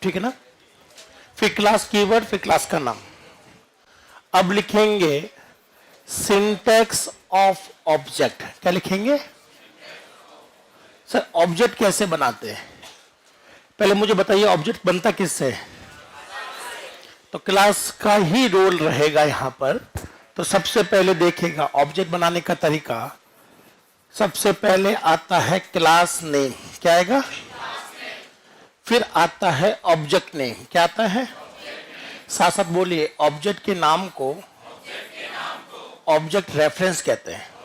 ठीक है ना। फिर क्लास कीवर्ड, फिर क्लास का नाम। अब लिखेंगे सिंटैक्स ऑफ ऑब्जेक्ट। क्या लिखेंगे सर? ऑब्जेक्ट कैसे बनाते हैं पहले मुझे बताइए, ऑब्जेक्ट बनता किससे? तो क्लास का ही रोल रहेगा यहां पर। तो सबसे पहले देखेगा ऑब्जेक्ट बनाने का तरीका। सबसे पहले आता है क्लास नेम। क्या आएगा? फिर आता है ऑब्जेक्ट नेम। क्या आता है? साथ साथ बोलिए, ऑब्जेक्ट के नाम को ऑब्जेक्ट रेफरेंस कहते हैं।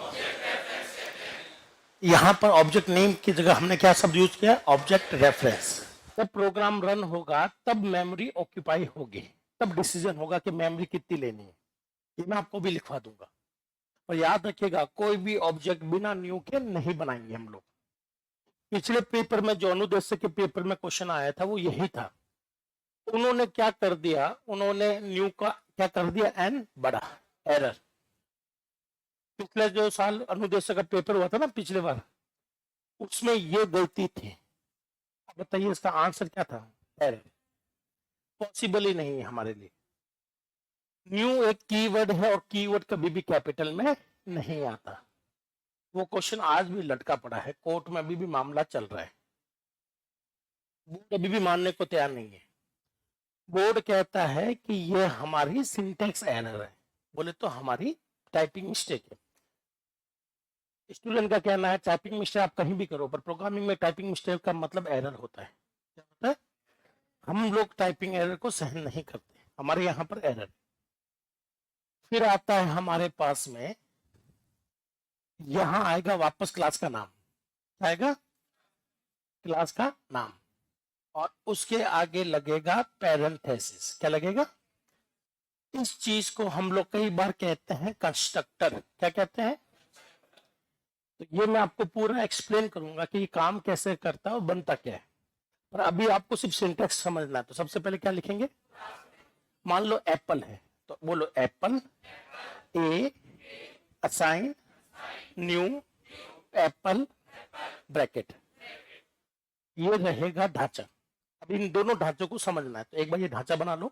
यहां पर ऑब्जेक्ट नेम की जगह हमने क्या शब्द यूज किया? Object reference. जब प्रोग्राम रन होगा तब मेमोरी ऑक्यूपाई होगी, तब डिसीजन होगा कि मेमोरी कितनी लेनी है। ये मैं आपको भी लिखवा दूंगा। और याद रखिएगा, कोई भी ऑब्जेक्ट बिना न्यू के नहीं बनाएंगे हम लोग। पिछले पेपर में जो अनुदेशक के पेपर में क्वेश्चन आया था वो यही था। उन्होंने क्या कर दिया, उन्होंने न्यू का क्या कर दिया? एन बड़ा एरर। पिछले जो साल अनुदेशक का पेपर हुआ था ना पिछले बार, उसमें ये गलती थी। अब बताइए इसका आंसर क्या था? एरर। पॉसिबल ही नहीं है हमारे लिए। न्यू एक कीवर्ड है और कीवर्ड कभी भी कैपिटल में नहीं आता। वो क्वेश्चन आज भी लटका पड़ा है, कोर्ट में अभी भी मामला चल रहा है। बोर्ड अभी भी मानने को तैयार नहीं है। बोर्ड कहता है कि ये हमारी सिंटेक्स एरर है। बोले तो हमारी टाइपिंग मिस्टेक है। स्टूडेंट का कहना है टाइपिंग मिस्टेक आप कहीं भी करो, पर प्रोग्रामिंग में टाइपिंग मिस्टेक का मतलब एरर होता है। क्या होता है? हम लोग टाइपिंग एरर को सहन नहीं करते, हमारे यहाँ पर एरर। फिर आता है हमारे पास में, यहां आएगा वापस क्लास का नाम। क्या आएगा? क्लास का नाम। और उसके आगे लगेगा पैरेंथेसिस। क्या लगेगा? इस चीज को हम लोग कई बार कहते हैं कंस्ट्रक्टर। क्या कहते हैं? तो ये मैं आपको पूरा एक्सप्लेन करूंगा कि ये काम कैसे करता है और बनता क्या है। पर अभी आपको सिर्फ सिंटेक्स समझना है। तो सबसे पहले क्या लिखेंगे? मान लो एप्पल है, तो बोलो एप्पल, ए, असाइन, न्यू, एप्पल, ब्रैकेट। ये रहेगा ढांचा। अब इन दोनों ढांचों को समझना है। तो एक बार ये ढांचा बना लो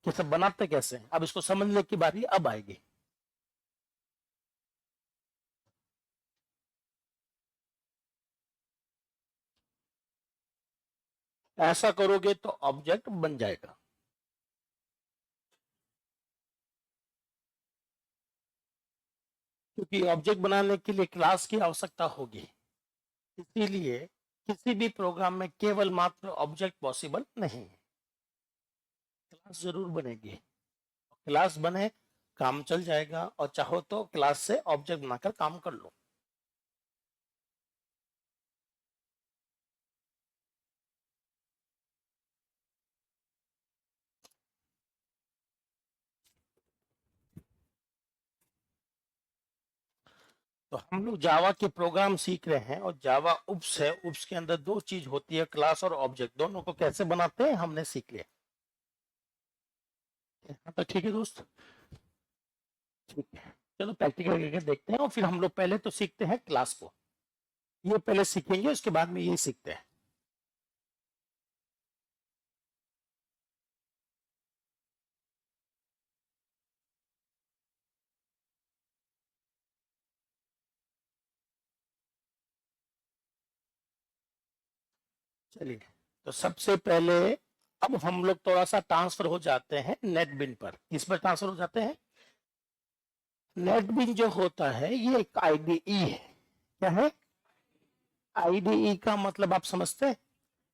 कि सब बनाते कैसे हैं। अब इसको समझने की बारी अब आएगी। ऐसा करोगे तो ऑब्जेक्ट बन जाएगा। क्योंकि ऑब्जेक्ट बनाने के लिए क्लास की आवश्यकता होगी, इसीलिए किसी भी प्रोग्राम में केवल मात्र ऑब्जेक्ट पॉसिबल नहीं है। क्लास जरूर बनेगी। क्लास बने, काम चल जाएगा। और चाहो तो क्लास से ऑब्जेक्ट बनाकर काम कर लो। तो हम लोग जावा के प्रोग्राम सीख रहे हैं, और जावा उप्स है। उप्स के अंदर दो चीज होती है, क्लास और ऑब्जेक्ट। दोनों को कैसे बनाते हैं हमने सीख लिया। तो ठीक है दोस्त, ठीक है। चलो प्रैक्टिकल करके देखते हैं, और फिर हम लोग पहले तो सीखते हैं क्लास को। ये पहले सीखेंगे, उसके बाद में ये सीखते हैं। चलिए, तो सबसे पहले अब हम लोग थोड़ा सा ट्रांसफर हो जाते हैं नेटबिन पर। किस पर ट्रांसफर हो जाते हैं? नेटबिन जो होता है ये एक आईडीई है। क्या है? आईडीई का मतलब आप समझते हैं?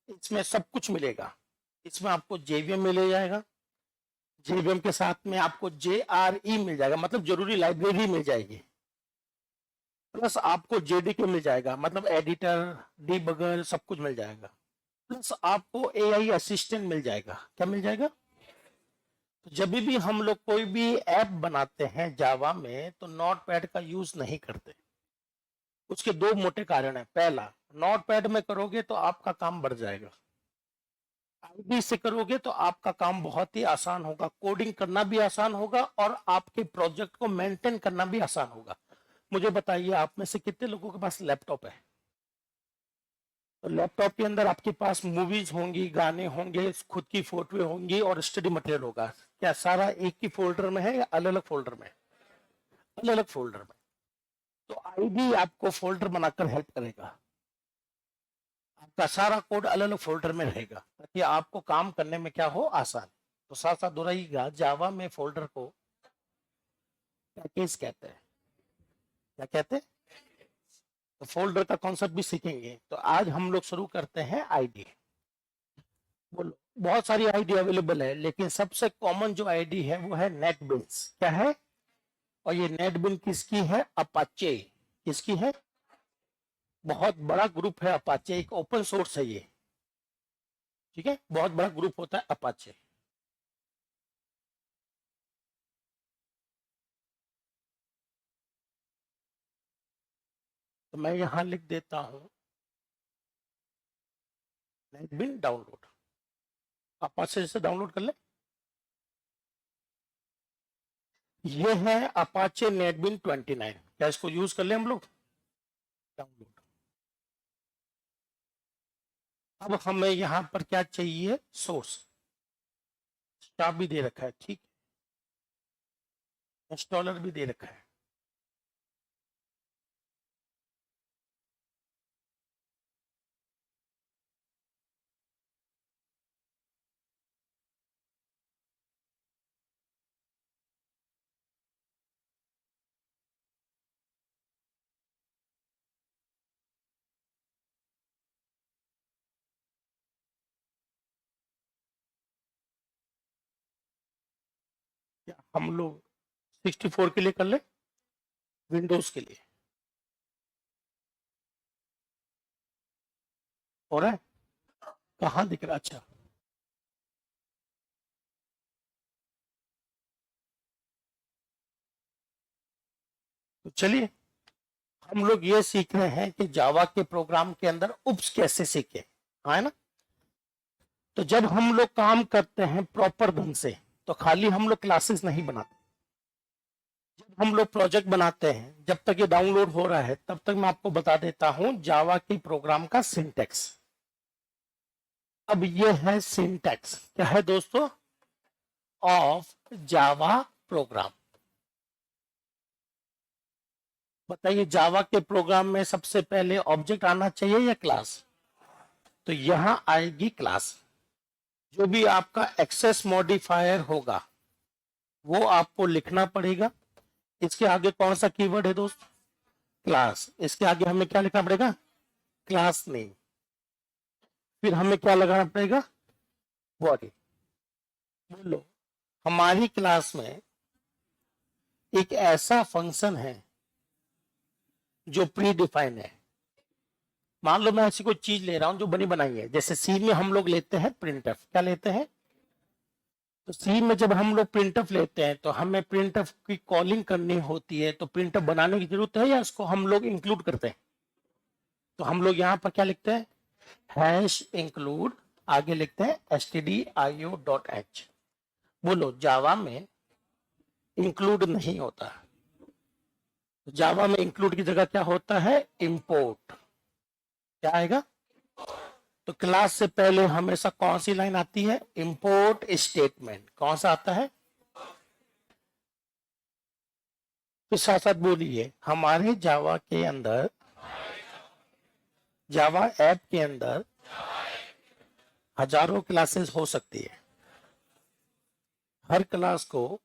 इसमें सब कुछ मिलेगा। इसमें आपको जेवीएम मिल जाएगा, जेवीएम के साथ में आपको जेआरई मिल जाएगा, मतलब जरूरी लाइब्रेरी मिल जाएगी। प्लस आपको जेडीके मिल जाएगा, मतलब एडिटर, डीबगर, सब कुछ मिल जाएगा। प्लस आपको एआई असिस्टेंट मिल जाएगा। क्या मिल जाएगा? तो जब भी हम लोग कोई भी ऐप बनाते हैं जावा में, तो नोट पैड का यूज नहीं करते। उसके दो मोटे कारण है। पहला, नोट पैड में करोगे तो आपका काम बढ़ जाएगा। आईडी से करोगे तो आपका काम बहुत ही आसान होगा, कोडिंग करना भी आसान होगा, और आपके प्रोजेक्ट को मेंटेन करना भी आसान होगा। मुझे बताइए, आप में से कितने लोगों के पास लैपटॉप है? तो लैपटॉप के अंदर आपके पास मूवीज होंगी, गाने होंगे, खुद की फोटो होंगी और स्टडी मटेरियल होगा। क्या सारा एक ही फोल्डर में है या अलग अलग फोल्डर में? अलग अलग फोल्डर में। तो आईडी आपको फोल्डर बनाकर हेल्प करेगा। आपका सारा कोड अलग अलग फोल्डर में रहेगा ताकि आपको काम करने में क्या हो, आसान। तो साथ साथ दोहराइएगा, जावा में फोल्डर को पैकेज कहते हैं। क्या कहते हैं? तो फोल्डर का कॉन्सेप्ट भी सीखेंगे। तो आज हम लोग शुरू करते हैं आईडी। बोलो, बहुत सारी आईडी अवेलेबल है लेकिन सबसे कॉमन जो आईडी है वो है नेटबिन्स। क्या है? और ये नेटबिन किसकी है? अपाचे। किसकी है? बहुत बड़ा ग्रुप है अपाचे, एक ओपन सोर्स है ये। ठीक है, बहुत बड़ा ग्रुप होता है अपाचे। तो मैं यहां लिख देता हूं नेटबिन डाउनलोड। अपाचे से डाउनलोड कर ले। ये है अपाचे नेटबिन 29। क्या इसको यूज कर ले हम लोग? डाउनलोड। अब हमें यहां पर क्या चाहिए? सोर्स। स्टाफ भी दे रखा है, ठीक। इंस्टॉलर भी दे रखा है। क्या हम लोग 64 के लिए कर ले? विंडोज के लिए हो रहा है? कहाँ दिख रहा? अच्छा, तो चलिए हम लोग ये सीख रहे हैं कि जावा के प्रोग्राम के अंदर उप्स कैसे सीखे, है ना। तो जब हम लोग काम करते हैं प्रॉपर ढंग से तो खाली हम लोग क्लासेस नहीं बनाते। जब हम लोग प्रोजेक्ट बनाते हैं, जब तक ये डाउनलोड हो रहा है तब तक मैं आपको बता देता हूं जावा के प्रोग्राम का सिंटेक्स। अब ये है सिंटेक्स। क्या है दोस्तों? Of Java program. बताइए, जावा के प्रोग्राम में सबसे पहले ऑब्जेक्ट आना चाहिए या क्लास? तो यहां आएगी क्लास। जो भी आपका एक्सेस मॉडिफायर होगा वो आपको लिखना पड़ेगा। इसके आगे कौन सा कीवर्ड है दोस्त? क्लास। इसके आगे हमें क्या लिखना पड़ेगा? Class name. फिर हमें क्या लगाना पड़ेगा? बॉडी। बोलो, हमारी क्लास में एक ऐसा फंक्शन है जो प्री डिफाइन है। मान लो मैं ऐसी कोई चीज ले रहा हूं जो बनी बनाई है, जैसे सी में हम लोग लेते हैं प्रिंटफ। क्या लेते हैं? तो सी में जब हम लोग प्रिंटफ लेते हैं तो हमें प्रिंटफ की कॉलिंग करनी होती है। तो प्रिंटफ बनाने की जरूरत है या इसको हम लोग इंक्लूड करते हैं? तो हम लोग यहाँ पर क्या लिखते हैं? हैश इंक्लूड, आगे लिखते हैं stdio.h। बोलो, जावा में इंक्लूड नहीं होता। जावा में इंक्लूड की जगह क्या होता है? इंपोर्ट। क्या आएगा? तो क्लास से पहले हमेशा कौन सी लाइन आती है? Import statement. कौन सा आता है? तो साथ साथ बोलिए, हमारे जावा के अंदर, जावा ऐप के अंदर हजारों क्लासेस हो सकती है। हर क्लास को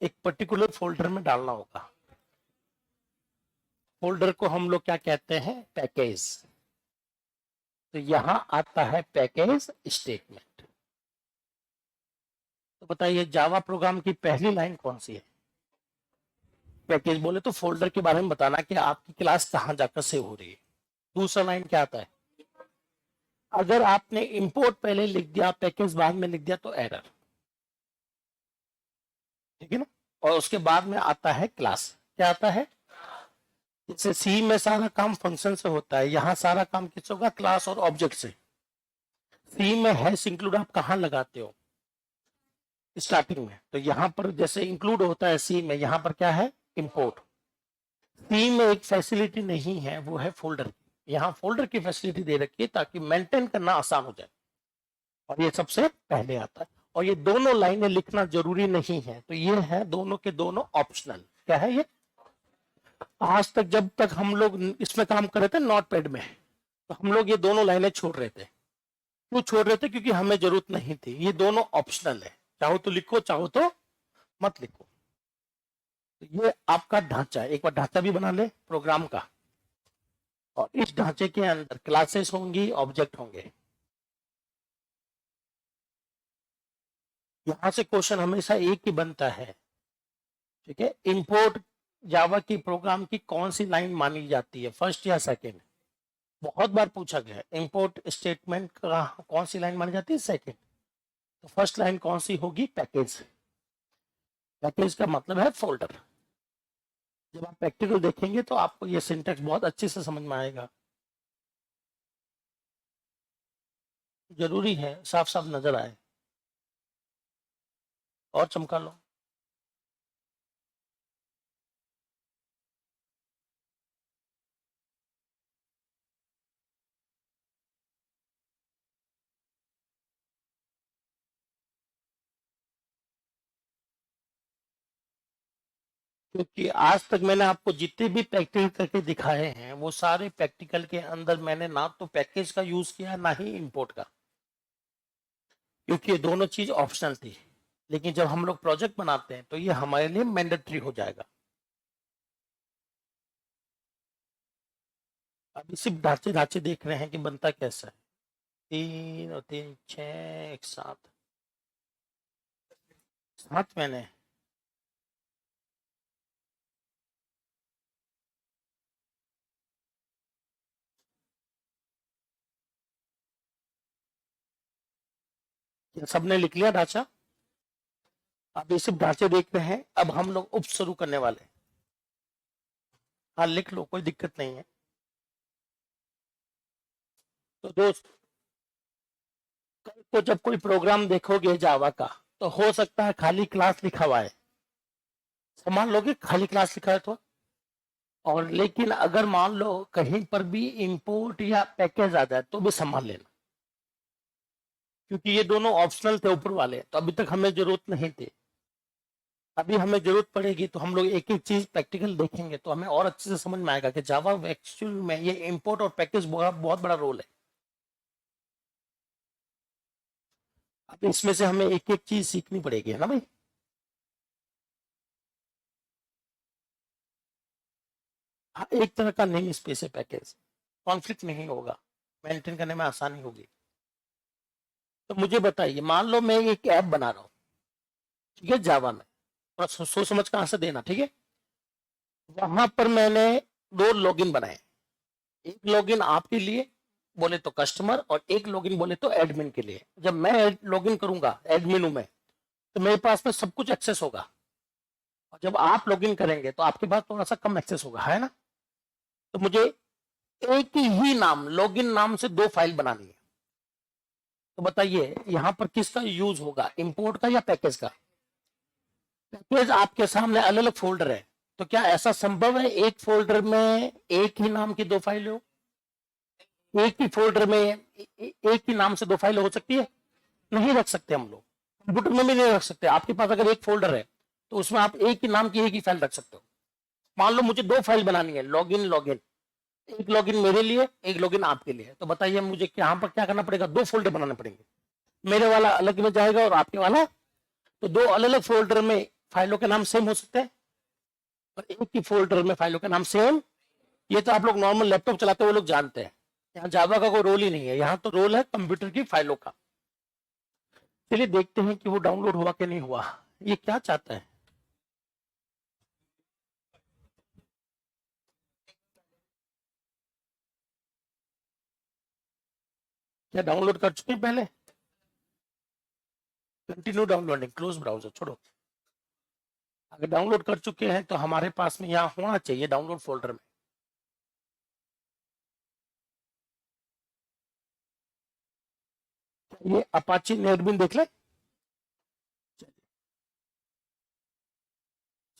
एक पर्टिकुलर फोल्डर में डालना होगा। फोल्डर को हम लोग क्या कहते हैं? पैकेज। तो यहां आता है पैकेज स्टेटमेंट। तो बताइए, जावा प्रोग्राम की पहली लाइन कौन सी है? पैकेज। बोले तो फोल्डर के बारे में बताना कि आपकी क्लास कहां जाकर सेव हो रही है। दूसरा लाइन क्या आता है? अगर आपने इंपोर्ट पहले लिख दिया, पैकेज बाद में लिख दिया तो एरर। ठीक है ना। और उसके बाद में आता है क्लास। क्या आता है? जैसे सी में सारा काम फंक्शन से होता है, यहां सारा काम किससे होगा? क्लास और ऑब्जेक्ट से। सी में हैश इंक्लूड आप कहां लगाते हो? स्टार्टिंग में। तो यहां पर जैसे इंक्लूड होता है सी में, यहां पर क्या है? इंपोर्ट। सी में एक फैसिलिटी नहीं है, वो है फोल्डर की। यहाँ फोल्डर की फैसिलिटी दे रखी है ताकि मेंटेन करना आसान हो जाए, और ये सबसे पहले आता है। और ये दोनों लाइनें लिखना जरूरी नहीं है, तो ये है दोनों के दोनों ऑप्शनल। क्या है ये? आज तक जब तक हम लोग इसमें काम कर रहे थे नोट पैड में, तो हम लोग ये दोनों लाइनें छोड़ रहे थे। क्यों छोड़ रहे थे? क्योंकि हमें जरूरत नहीं थी। ये दोनों ऑप्शनल है, चाहो तो लिखो, चाहो तो मत लिखो। तो ये आपका ढांचा है। एक बार ढांचा भी बना ले प्रोग्राम का, और इस ढांचे के अंदर क्लासेस होंगी, ऑब्जेक्ट होंगे। यहां से क्वेश्चन हमेशा एक ही बनता है, ठीक है। इंपोर्ट जावा की प्रोग्राम की कौन सी लाइन मानी जाती है, फर्स्ट या सेकंड? बहुत बार पूछा गया है। इंपोर्ट स्टेटमेंट का कौन सी लाइन मानी जाती है, सेकंड। तो फर्स्ट लाइन कौन सी होगी, पैकेज। पैकेज का मतलब है फोल्डर। जब आप प्रैक्टिकल देखेंगे तो आपको ये सिंटेक्स बहुत अच्छे से समझ में आएगा। जरूरी है साफ साफ नजर आए। और चमका लो। क्योंकि आज तक मैंने आपको जितने भी प्रैक्टिकल करके दिखाए हैं, वो सारे प्रैक्टिकल के अंदर मैंने ना तो पैकेज का यूज किया, ना ही इंपोर्ट का, क्योंकि ये दोनों चीज ऑप्शनल थी। लेकिन जब हम लोग प्रोजेक्ट बनाते हैं तो ये हमारे लिए मैंडेटरी हो जाएगा। अभी सिर्फ ढांचे ढांचे देख रहे हैं कि बनता कैसा है। 3 और 3 6 एक साथ, साथ मैंने सबने लिख लिया ढांचा। अभी सिर्फ ढांचे देख रहे हैं, अब हम लोग उप शुरू करने वाले हैं। हाँ लिख लो, कोई दिक्कत नहीं है। तो दोस्त, कल को जब कोई प्रोग्राम देखोगे जावा का, तो हो सकता है खाली क्लास लिखा हुआ है, मान लोगे खाली क्लास लिखा है तो। और लेकिन अगर मान लो कहीं पर भी इंपोर्ट या पैकेज आ जाए तो भी संभाल लेना, क्योंकि ये दोनों ऑप्शनल थे ऊपर वाले, तो अभी तक हमें जरूरत नहीं थी। अभी हमें जरूरत पड़ेगी तो हम लोग एक एक चीज प्रैक्टिकल देखेंगे, तो हमें और अच्छे से समझ में आएगा कि जावा एक्चुअल में ये इंपोर्ट और पैकेज बहुत बहुत बड़ा रोल है। अब इसमें से हमें एक एक चीज सीखनी पड़ेगी, है ना भाई। हाँ, एक तरह का नेम स्पेस है पैकेज, कॉन्फ्लिक्ट नहीं होगा, मेंटेन करने में आसानी होगी। तो मुझे बताइए, मान लो मैं एक ऐप बना रहा हूँ, ठीक है, जावा में। थोड़ा सोच समझ कहां से देना, ठीक है। वहां पर मैंने 2 लॉगिन बनाए। एक लॉगिन आपके लिए बोले तो कस्टमर, और एक लॉगिन बोले तो एडमिन के लिए। जब मैं लॉगिन करूंगा एडमिन हूं मैं, तो मेरे पास में सब कुछ एक्सेस होगा। और जब आप लॉगिन करेंगे तो आपके पास थोड़ा सा कम एक्सेस होगा, है ना। तो मुझे एक ही नाम, लॉगिन नाम से 2 फाइल बनानी है। तो बताइए यहाँ पर किसका यूज होगा, इंपोर्ट का या पैकेज का? पैकेज आपके सामने अलग अलग फोल्डर है, तो क्या ऐसा संभव है एक फोल्डर में एक ही नाम की 2 फाइलें हो? एक ही फोल्डर में एक ही नाम से 2 फाइलें हो सकती है? नहीं रख सकते हम लोग। कंप्यूटर में भी नहीं रख सकते। आपके पास अगर एक फोल्डर है तो उसमें आप एक ही नाम की एक ही फाइल रख सकते हो। मान लो मुझे 2 फाइल बनानी है, लॉगिन लॉगिन, एक लॉगिन मेरे लिए, एक लॉगिन आपके लिए। तो बताइए मुझे यहाँ पर क्या करना पड़ेगा, 2 फोल्डर बनाने पड़ेंगे। मेरे वाला अलग में जाएगा और आपके वाला, तो 2 अलग अलग फोल्डर में फाइलों के नाम सेम हो सकते हैं, और एक ही फोल्डर में फाइलों के नाम सेम। ये तो आप लोग नॉर्मल लैपटॉप चलाते हुए लोग जानते हैं। यहाँ जावा का कोई रोल ही नहीं है, यहाँ तो रोल है कंप्यूटर की फाइलों का। चलिए देखते हैं कि वो डाउनलोड हुआ कि नहीं हुआ। ये क्या चाहता है? क्या डाउनलोड कर चुके हैं पहले? कंटिन्यू डाउनलोडिंग, क्लोज ब्राउजर, छोड़ो। अगर डाउनलोड कर चुके हैं तो हमारे पास में यहाँ होना चाहिए डाउनलोड फोल्डर में। ये अपाची नेटबिन देख ले।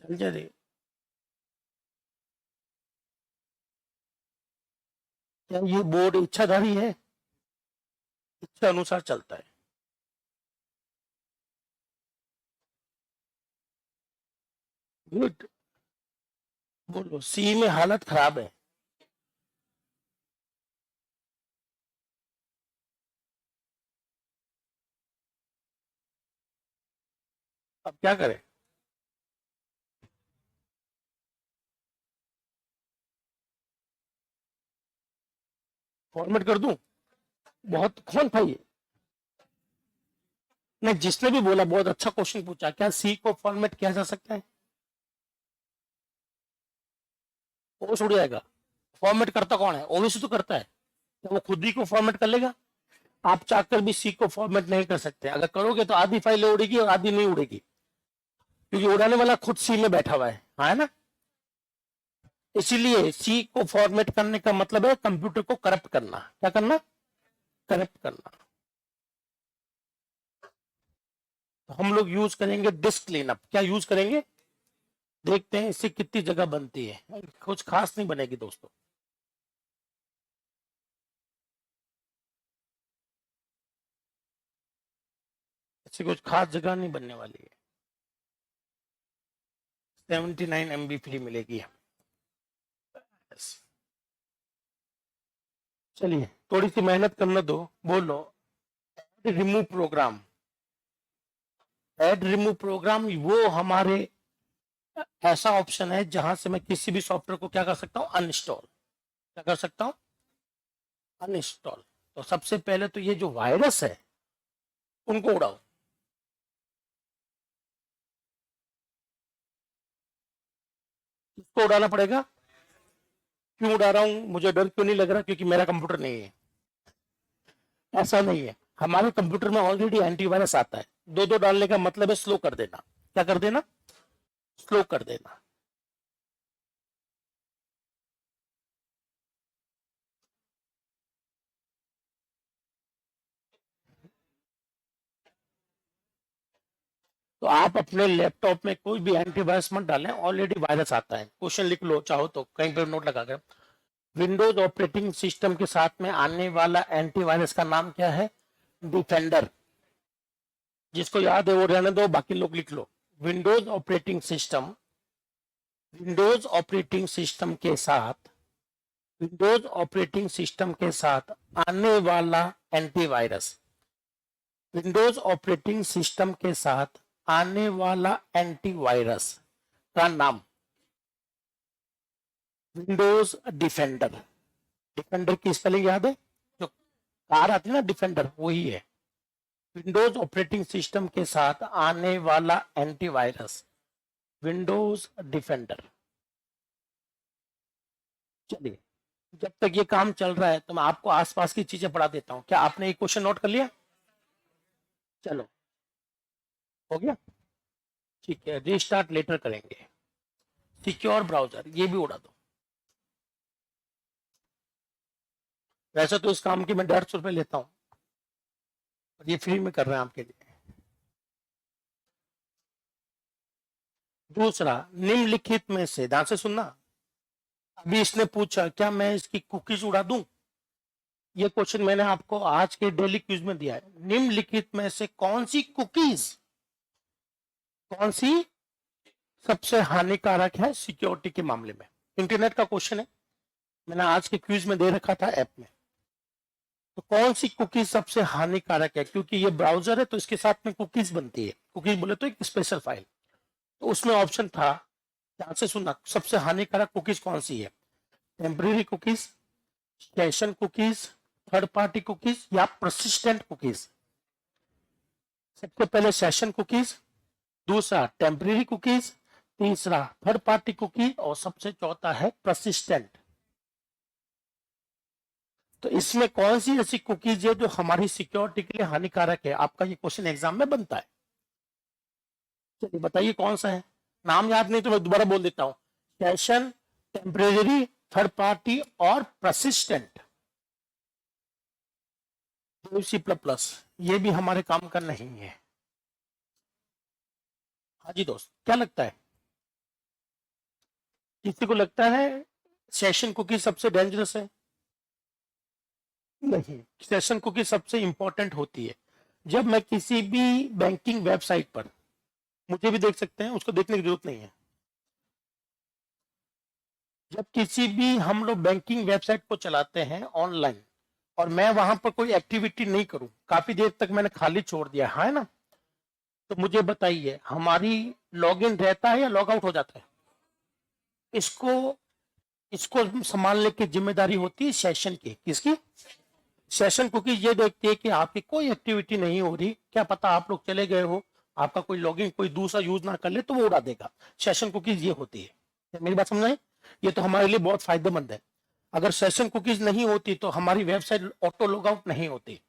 चल जाए। क्या ये बोर्ड इच्छाधारी है? इच्छा अनुसार चलता है। गुड। बोलो, सी में हालत खराब है। अब क्या करें? फॉर्मेट कर दूं? बहुत कौन था ये? नहीं, जिसने भी बोला बहुत अच्छा क्वेश्चन पूछा। क्या सी को फॉर्मेट किया जा सकता है? ओस उड़ जाएगा। फॉर्मेट करता कौन है? ओवीसी तो करता है। क्या वो खुद ही को फॉर्मेट कर लेगा? आप चाहकर भी सी को फॉर्मेट नहीं कर सकते। अगर करोगे तो आधी फाइल उड़ेगी और आधी नहीं उड़ेगी, क्योंकि उड़ाने वाला खुद सी में बैठा हुआ है ना। इसीलिए सी को फॉर्मेट करने का मतलब है कंप्यूटर को करप्ट करना। क्या करना? करप्ट करना। तो हम लोग यूज करेंगे डिस्क क्लीनअप। क्या यूज करेंगे? देखते हैं इससे कितनी जगह बनती है। कुछ खास नहीं बनेगी दोस्तों। इससे कुछ खास जगह नहीं बनने वाली है। 79 MB फ्री मिलेगी। yes। चलिए थोड़ी सी मेहनत करना दो। बोलो, remove program. Add remove program वो हमारे ऐसा ऑप्शन है जहां से मैं किसी भी सॉफ्टवेयर को क्या कर सकता हूं? अनइंस्टॉल। क्या कर सकता हूं? अनइंस्टॉल। तो सबसे पहले तो ये जो वायरस है उनको उड़ाओ। इसको उड़ाना पड़ेगा। क्यों उड़ा रहा हूं? मुझे डर क्यों नहीं लग रहा? क्योंकि मेरा कंप्यूटर नहीं है। ऐसा नहीं है, हमारे कंप्यूटर में ऑलरेडी एंटीवायरस आता है। दो दो डालने का मतलब है स्लो कर देना। क्या कर देना? स्लो कर देना। तो आप अपने लैपटॉप में कोई भी एंटीवायरस मत डालें, ऑलरेडी वायरस आता है। क्वेश्चन लिख लो चाहो तो, कहीं पर नोट लगा कर। विंडोज ऑपरेटिंग सिस्टम के साथ में आने वाला एंटीवायरस का नाम क्या है? डिफेंडर। जिसको याद है वो रहने दो, बाकी लोग लिख लो। Windows operating system, Windows operating system के साथ, विंडोज ऑपरेटिंग सिस्टम के साथ आने वाला एंटीवायरस, विंडोज ऑपरेटिंग सिस्टम के साथ आने वाला एंटीवायरस का नाम विंडोज डिफेंडर। डिफेंडर की स्पेलिंग याद है? जो कार आती है ना, डिफेंडर, वही है। विंडोज ऑपरेटिंग सिस्टम के साथ आने वाला एंटीवायरस विंडोज डिफेंडर। चलिए, जब तक ये काम चल रहा है तो मैं आपको आसपास की चीजें पढ़ा देता हूं। क्या आपने एक क्वेश्चन नोट कर लिया? चलो, हो गया। ठीक है, रीस्टार्ट लेटर करेंगे। सिक्योर ब्राउजर, ये भी उड़ा दो। वैसे तो इस काम की मैं 150 रुपए लेता हूं, और ये फ्री में कर रहे हैं आपके लिए। दूसरा, निम्नलिखित में से, ध्यान से सुनना। अभी इसने पूछा क्या मैं इसकी कुकीज उड़ा दूं? ये क्वेश्चन मैंने आपको आज के डेली क्विज में दिया है। निम्नलिखित में से कौन सी कुकीज, कौन सी सबसे हानिकारक है सिक्योरिटी के मामले में? इंटरनेट का क्वेश्चन है, मैंने आज के क्विज में दे रखा था ऐप में। तो कौन सी कुकीज सबसे हानिकारक है? क्योंकि ये ब्राउजर है तो इसके साथ में कुकीज बनती है। कुकीज बोले तो एक स्पेशल फाइल। तो उसमें ऑप्शन था, ध्यान से सुनना, सबसे हानिकारक कुकीज कौन सी है? Temporary cookies, session cookies, third party cookies या परसिस्टेंट कुकीज? सबसे पहले सेशन कुकीज, दूसरा टेम्परेरी कुकीज, तीसरा थर्ड पार्टी कुकीज, और सबसे चौथा है परसिस्टेंट। तो इसमें कौन सी ऐसी कुकीज है जो हमारी सिक्योरिटी के लिए हानिकारक है? आपका ये क्वेश्चन एग्जाम में बनता है। चलिए बताइए कौन सा है। नाम याद नहीं तो मैं दोबारा बोल देता हूं। सेशन, टेम्परेरी, थर्ड पार्टी और परसिस्टेंट। सी प्लस प्लस, ये भी हमारे काम का नहीं है। हाँ जी दोस्त, क्या लगता है? किसी को लगता है सेशन कुकी सबसे डेंजरस है? नहीं, सेशन कुकी सबसे इंपॉर्टेंट होती है जब मैं किसी भी बैंकिंग वेबसाइट पर, मुझे भी देख सकते हैं, उसको देखने की जरूरत नहीं है, जब किसी भी हम लोग बैंकिंग वेबसाइट को चलाते हैं ऑनलाइन और मैं वहां पर कोई एक्टिविटी नहीं करूं, काफी देर तक मैंने खाली छोड़ दिया है ना, तो मुझे बताइए हमारी लॉगिन रहता है या लॉग आउट हो जाता है? इसको इसको संभालने की जिम्मेदारी होती है सेशन की। किसकी? सेशन कुकीज ये देखती है कि आपकी कोई एक्टिविटी नहीं हो रही, क्या पता आप लोग चले गए हो, आपका कोई लॉगिन कोई दूसरा यूज ना कर ले तो वो उड़ा देगा। सेशन कुकीज ये होती है। मेरी बात समझ आई? ये तो हमारे लिए बहुत फायदेमंद है। अगर सेशन कुकीज नहीं होती तो हमारी वेबसाइट ऑटो लॉग आउट नहीं होती।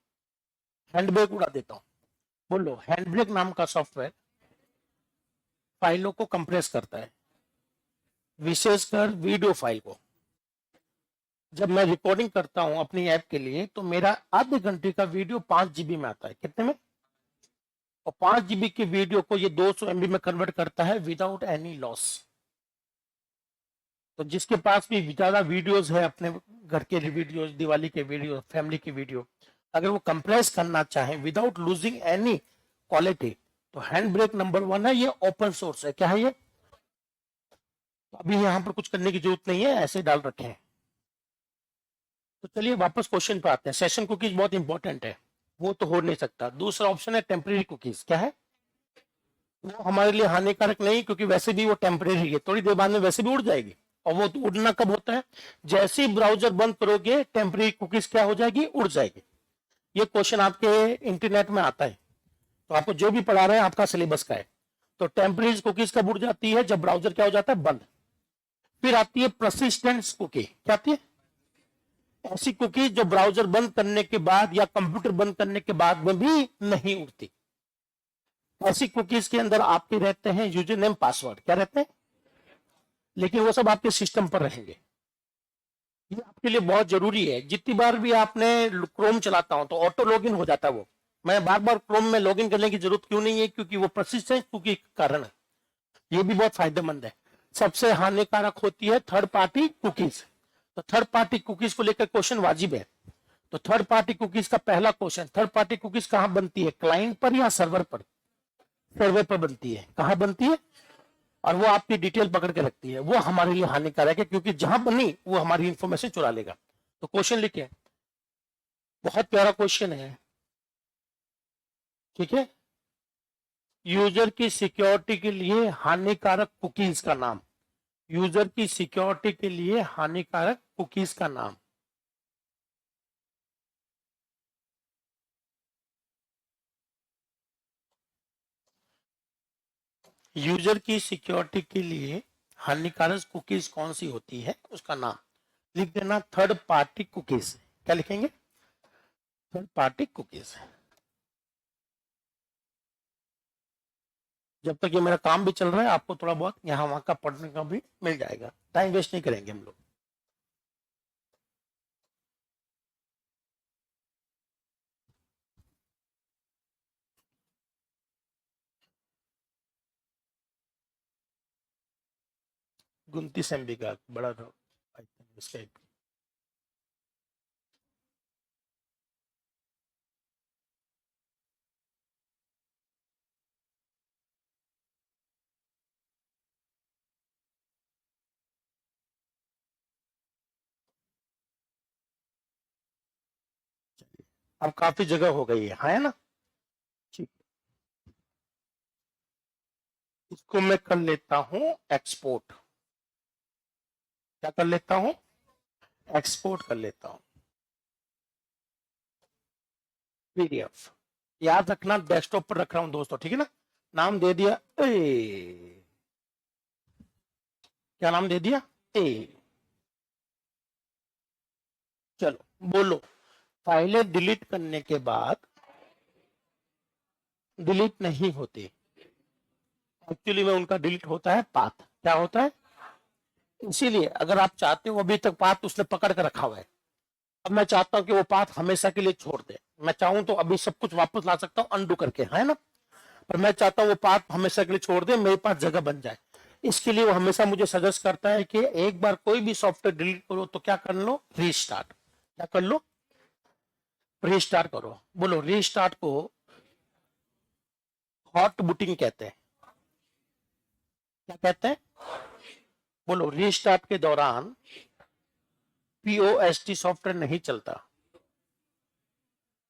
हैंडब्रेक उड़ा देता हूं। बोलो, हैंडब्रेक नाम का सॉफ्टवेयर फाइलों को कंप्रेस करता है, विशेषकर वीडियो फाइल को। जब मैं रिकॉर्डिंग करता हूं अपनी ऐप के लिए तो मेरा आधे घंटे का वीडियो 5 जीबी में आता है। कितने में? और 5 जीबी के वीडियो को ये 200 MB में कन्वर्ट करता है विदाउट एनी लॉस। तो जिसके पास भी ज्यादा वीडियोस है, अपने घर के वीडियोस, दिवाली के वीडियो, फैमिली की वीडियो, अगर वो कंप्रेस करना चाहे विदाउट लूजिंग एनी क्वालिटी, तो हैंड ब्रेक नंबर 1 है। ये ओपन सोर्स है। क्या है ये? तो अभी यहां पर कुछ करने की जरूरत नहीं है, ऐसे डाल रखे हैं। तो चलिए वापस क्वेश्चन पे आते हैं। सेशन कुकीज बहुत इंपॉर्टेंट है, वो तो हो नहीं सकता। दूसरा ऑप्शन है टेम्परेरी कुकीज। क्या है? वो हमारे लिए हानिकारक नहीं, क्योंकि वैसे भी वो टेम्परेरी है, थोड़ी देर बाद में वैसे भी उड़ जाएगी। और वो तो उड़ना कब होता है? जैसे ही ब्राउजर बंद करोगे टेम्परेरी कुकीज क्या हो जाएगी? उड़ जाएगी। ये क्वेश्चन आपके इंटरनेट में आता है, तो आपको जो भी पढ़ा रहे हैं आपका सिलेबस का है। तो टेम्परेरी कुकीज कब उड़ जाती है? जब ब्राउजर क्या हो जाता है? बंद। फिर आती है परसिस्टेंट कुकी। क्या आती है? ऐसी कुकीज जो ब्राउजर बंद करने के बाद या कंप्यूटर बंद करने के बाद में भी नहीं उड़ती। ऐसी कुकीज के अंदर आपके रहते हैं यूजर नेम पासवर्ड। क्या रहते हैं? लेकिन वो सब आपके सिस्टम पर रहेंगे। ये आपके लिए बहुत जरूरी है। जितनी बार भी आपने क्रोम चलाता हूं तो ऑटो लॉगिन हो जाता है वो। मैं बार बार क्रोम में लॉगिन करने की जरूरत क्यों नहीं है? क्योंकि वो परसिस्टेंट कुकी के कारण है। ये भी बहुत फायदेमंद है। सबसे हानिकारक होती है थर्ड पार्टी कुकीज। तो थर्ड पार्टी कुकीज को लेकर क्वेश्चन वाजिब है। तो थर्ड पार्टी कुकीज का पहला क्वेश्चन, थर्ड पार्टी कुकीज कहां बनती है? क्लाइंट पर या सर्वर पर? सर्वर पर बनती है। कहां बनती है? और वो आपकी डिटेल पकड़ के रखती है। वो हमारे लिए हानिकारक है, क्योंकि जहां बनी वो हमारी इंफॉर्मेशन चुरा लेगा। तो क्वेश्चन लिखे, बहुत प्यारा क्वेश्चन है, ठीक है। यूजर की सिक्योरिटी के लिए हानिकारक कुकीज का नाम। यूजर की सिक्योरिटी के लिए हानिकारक कुकीज का नाम। यूजर की सिक्योरिटी के लिए हानिकारक कुकीज कौन सी होती है, उसका नाम लिख देना। Third party cookies. क्या लिखेंगे? Third party cookies. जब तक ये मेरा काम भी चल रहा है आपको थोड़ा बहुत यहाँ वहां का पढ़ने का भी मिल जाएगा। टाइम वेस्ट नहीं करेंगे हम लोग। गुनती MB का बड़ा था, आई थिंक इसका। अब काफी जगह हो गई है ना? ठीक, इसको मैं कर लेता हूं एक्सपोर्ट। क्या कर लेता हूं? एक्सपोर्ट कर लेता हूं PDF। याद रखना डेस्कटॉप पर रख रहा हूं दोस्तों, ठीक है ना। नाम दे दिया क्या नाम दे दिया? ए। चलो बोलो, फाइलें डिलीट करने के बाद डिलीट नहीं होती, एक्चुअली में उनका डिलीट होता है पाथ। क्या होता है? इसीलिए अगर आप चाहते हो, अभी तक पाथ उसने पकड़ कर रखा हुआ है, अब मैं चाहता हूं कि वो पाथ हमेशा के लिए छोड़ दे। मैं चाहूं तो अभी सब कुछ वापस ला सकता हूं अनडू करके, है ना। पर मैं चाहता हूं वो पाथ हमेशा के लिए छोड़ दे, मेरे पास जगह बन जाए। इसके लिए वो हमेशा मुझे सजेस्ट करता है कि एक बार कोई भी सॉफ्टवेयर डिलीट करो तो क्या कर लो? रीस्टार्ट। क्या कर लो? रीस्टार्ट करो, बोलो रीस्टार्ट को हॉट बूटिंग कहते हैं। क्या कहते हैं? बोलो रीस्टार्ट के दौरान पीओएसटी सॉफ्टवेयर नहीं चलता,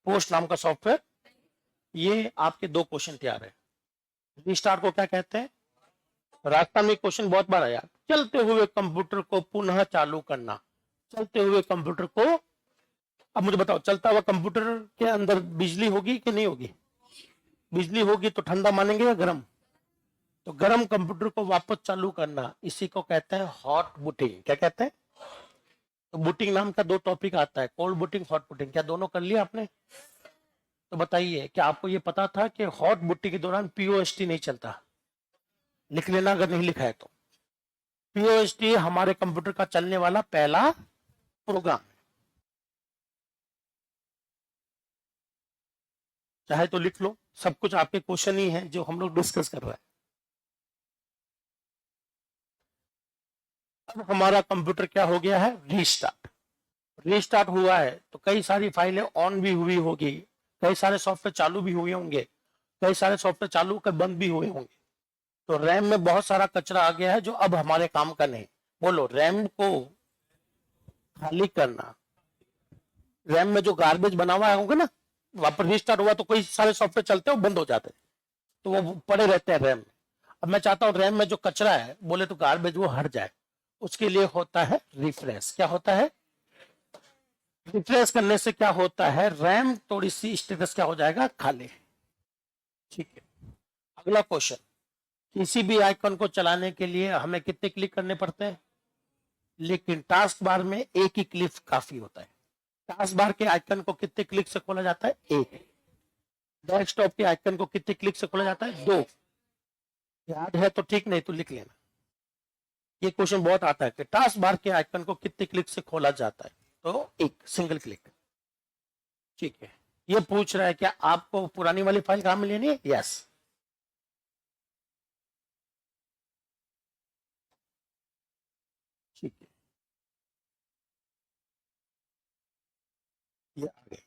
पोस्ट नाम का सॉफ्टवेयर। ये आपके दो क्वेश्चन तैयार है। रीस्टार्ट को क्या कहते हैं? रास्ता में क्वेश्चन बहुत बार आया, चलते हुए कंप्यूटर को पुनः चालू करना। चलते हुए कंप्यूटर को, अब मुझे बताओ, चलता हुआ कंप्यूटर के अंदर बिजली होगी कि नहीं होगी? बिजली होगी तो ठंडा मानेंगे या गर्म? तो गर्म कंप्यूटर को वापस चालू करना, इसी को कहते हैं हॉट बूटिंग। क्या कहते हैं? तो बूटिंग नाम का दो टॉपिक आता है, कोल्ड बूटिंग, हॉट बूटिंग। क्या दोनों कर लिया आपने? तो बताइए, क्या आपको ये पता था कि हॉट बूटिंग के दौरान पीओएसटी नहीं चलता? लिख लेना अगर नहीं लिखा है तो। पीओएसटी हमारे कंप्यूटर का चलने वाला पहला प्रोग्राम, चाहे तो लिख लो, सब कुछ आपके क्वेश्चन ही है जो हम लोग डिस्कस कर रहे हैं। अब हमारा कंप्यूटर क्या हो गया है? रीस्टार्ट। रीस्टार्ट हुआ है तो कई सारी फाइलें ऑन भी हुई होगी, कई सारे सॉफ्टवेयर चालू भी हुए होंगे, कई सारे सॉफ्टवेयर चालू कर बंद भी हुए होंगे। तो रैम में बहुत सारा कचरा आ गया है जो अब हमारे काम का नहीं। बोलो रैम को खाली करना। रैम में जो गार्बेज बना हुआ होगा ना, वापस रीस्टार्ट हुआ तो कई सारे सॉफ्टवेयर चलते हैं, बंद हो जाते हैं, तो वो पड़े रहते हैं रैम में। अब मैं चाहता हूं रैम में जो कचरा है, बोले तो गार्बेज, वो हट जाए। उसके लिए होता है रिफ्रेश। क्या होता है? रिफ्रेश करने से क्या होता है? रैम थोड़ी सी स्टेटस क्या हो जाएगा? खाली। ठीक है, अगला क्वेश्चन। किसी भी आइकन को चलाने के लिए हमें कितने क्लिक करने पड़ते हैं? लेकिन टास्क बार में एक ही क्लिक काफी होता है। टास्क बार के आइकन को कितने क्लिक से खोला जाता है? एक। डेस्कटॉप के आइकन को कितने क्लिक से खोला जाता है? दो। याद है तो ठीक, नहीं तो लिख लेना। ये क्वेश्चन बहुत आता है कि टास्क बार के आइकन को कितने क्लिक से खोला जाता है? तो एक, सिंगल क्लिक। ठीक है, ये पूछ रहा है क्या आपको पुरानी वाली फाइल कहां में लेनी है? यस। ठीक है, ये आ गए।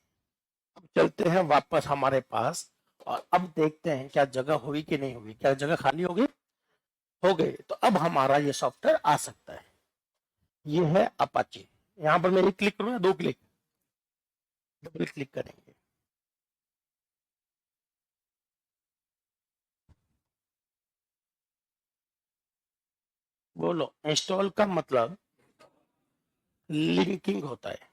अब चलते हैं वापस हमारे पास, और अब देखते हैं क्या जगह हुई कि नहीं हुई। क्या जगह खाली होगी? हो गई। तो अब हमारा ये सॉफ्टवेयर आ सकता है। ये है अपाचे। यहां पर मैं एक क्लिक करूँ या दो क्लिक? डबल क्लिक करेंगे। बोलो, इंस्टॉल का मतलब लिंकिंग होता है।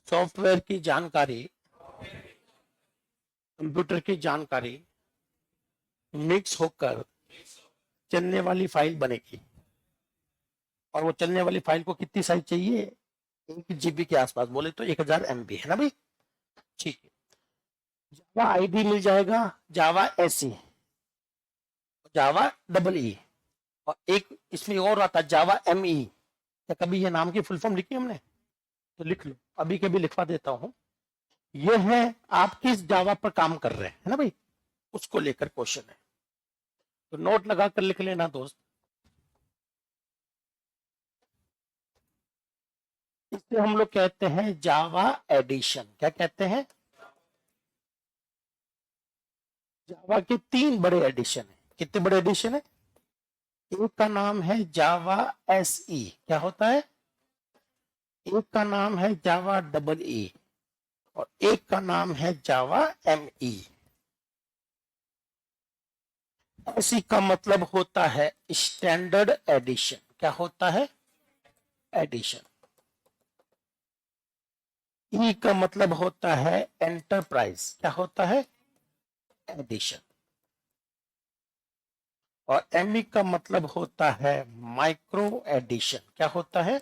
सॉफ्टवेयर की जानकारी, कंप्यूटर की जानकारी मिक्स होकर चलने वाली फाइल बनेगी। और वो चलने वाली फाइल को कितनी साइज चाहिए? 1 GB के आसपास, बोले तो 1000 MB, है ना भाई? ठीक है। जावा आईडी मिल जाएगा, जावा एसई, जावा डबल ई, और एक इसमें और आता है जावा ME। क्या कभी ये नाम की फुल फॉर्म लिखी हमने? तो लिख लो, अभी के भी लिखवा देता हूं। ये है आप किस जावा पर काम कर रहे हैं, है ना भाई, उसको लेकर क्वेश्चन है। तो नोट लगा कर लिख लेना दोस्त। इसे हम लोग कहते हैं जावा एडिशन। क्या कहते हैं? जावा के 3 बड़े एडिशन है। कितने बड़े एडिशन है? एक का नाम है जावा SE। क्या होता है? एक का नाम है जावा डबल ई, और एक का नाम है जावा ME। SE का मतलब होता है स्टैंडर्ड एडिशन। क्या होता है? एडिशन। ई का मतलब होता है एंटरप्राइज। क्या होता है? एडिशन। और ME का मतलब होता है माइक्रो एडिशन। क्या होता है?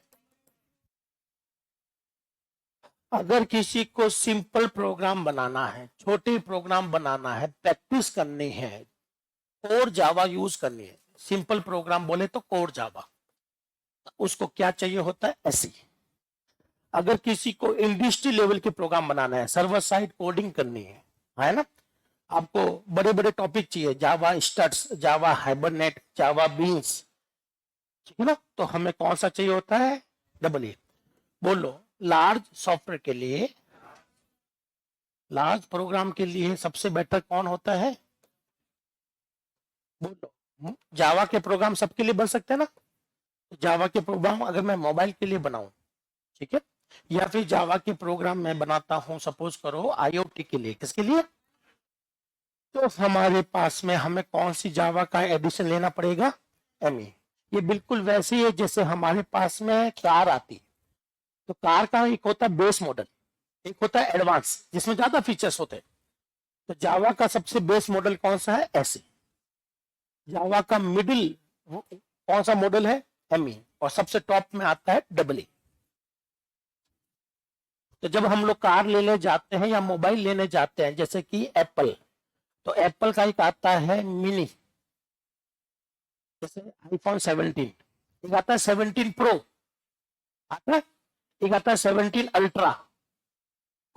अगर किसी को सिंपल प्रोग्राम बनाना है, छोटे प्रोग्राम बनाना है, प्रैक्टिस करनी है, कोर जावा यूज करनी है, सिंपल प्रोग्राम बोले तो कोर जावा, उसको क्या चाहिए होता है? एसई। अगर किसी को इंडस्ट्री लेवल के प्रोग्राम बनाना है, सर्वर साइड कोडिंग करनी है ना, आपको बड़े बड़े टॉपिक चाहिए, जावा स्टड्स, जावा हाइबरनेट, जावा बीन्स, ठीक है ना, तो हमें कौन सा चाहिए होता है? Double E. बोलो, लार्ज सॉफ्टवेयर के लिए लार्ज प्रोग्राम के लिए सबसे बेटर कौन होता है? बोलो। जावा के प्रोग्राम सबके लिए बन सकते हैं ना? जावा के प्रोग्राम अगर मैं मोबाइल के लिए बनाऊं, ठीक है, या फिर जावा के प्रोग्राम मैं बनाता हूं सपोज करो आईओटी के लिए, किसके लिए? तो हमारे पास में हमें कौन सी जावा का एडिशन लेना पड़ेगा? एमई। ये बिल्कुल वैसे ही है जैसे हमारे पास में कार आती, तो कार का एक होता है बेस मॉडल, एक होता है एडवांस जिसमें ज्यादा फीचर्स होते हैं। तो जावा का सबसे बेस मॉडल कौन सा है? एसई। जावा का मिडिल कौन सा मॉडल है? एमई। और सबसे टॉप में आता है डबल ई। तो जब हम लोग कार लेने जाते हैं या मोबाइल लेने जाते हैं जैसे कि एप्पल, तो एप्पल का एक आता है मिनी, जैसे आईफोन 17, एक आता है 17 प्रो, आता है, एक आता है 17 अल्ट्रा।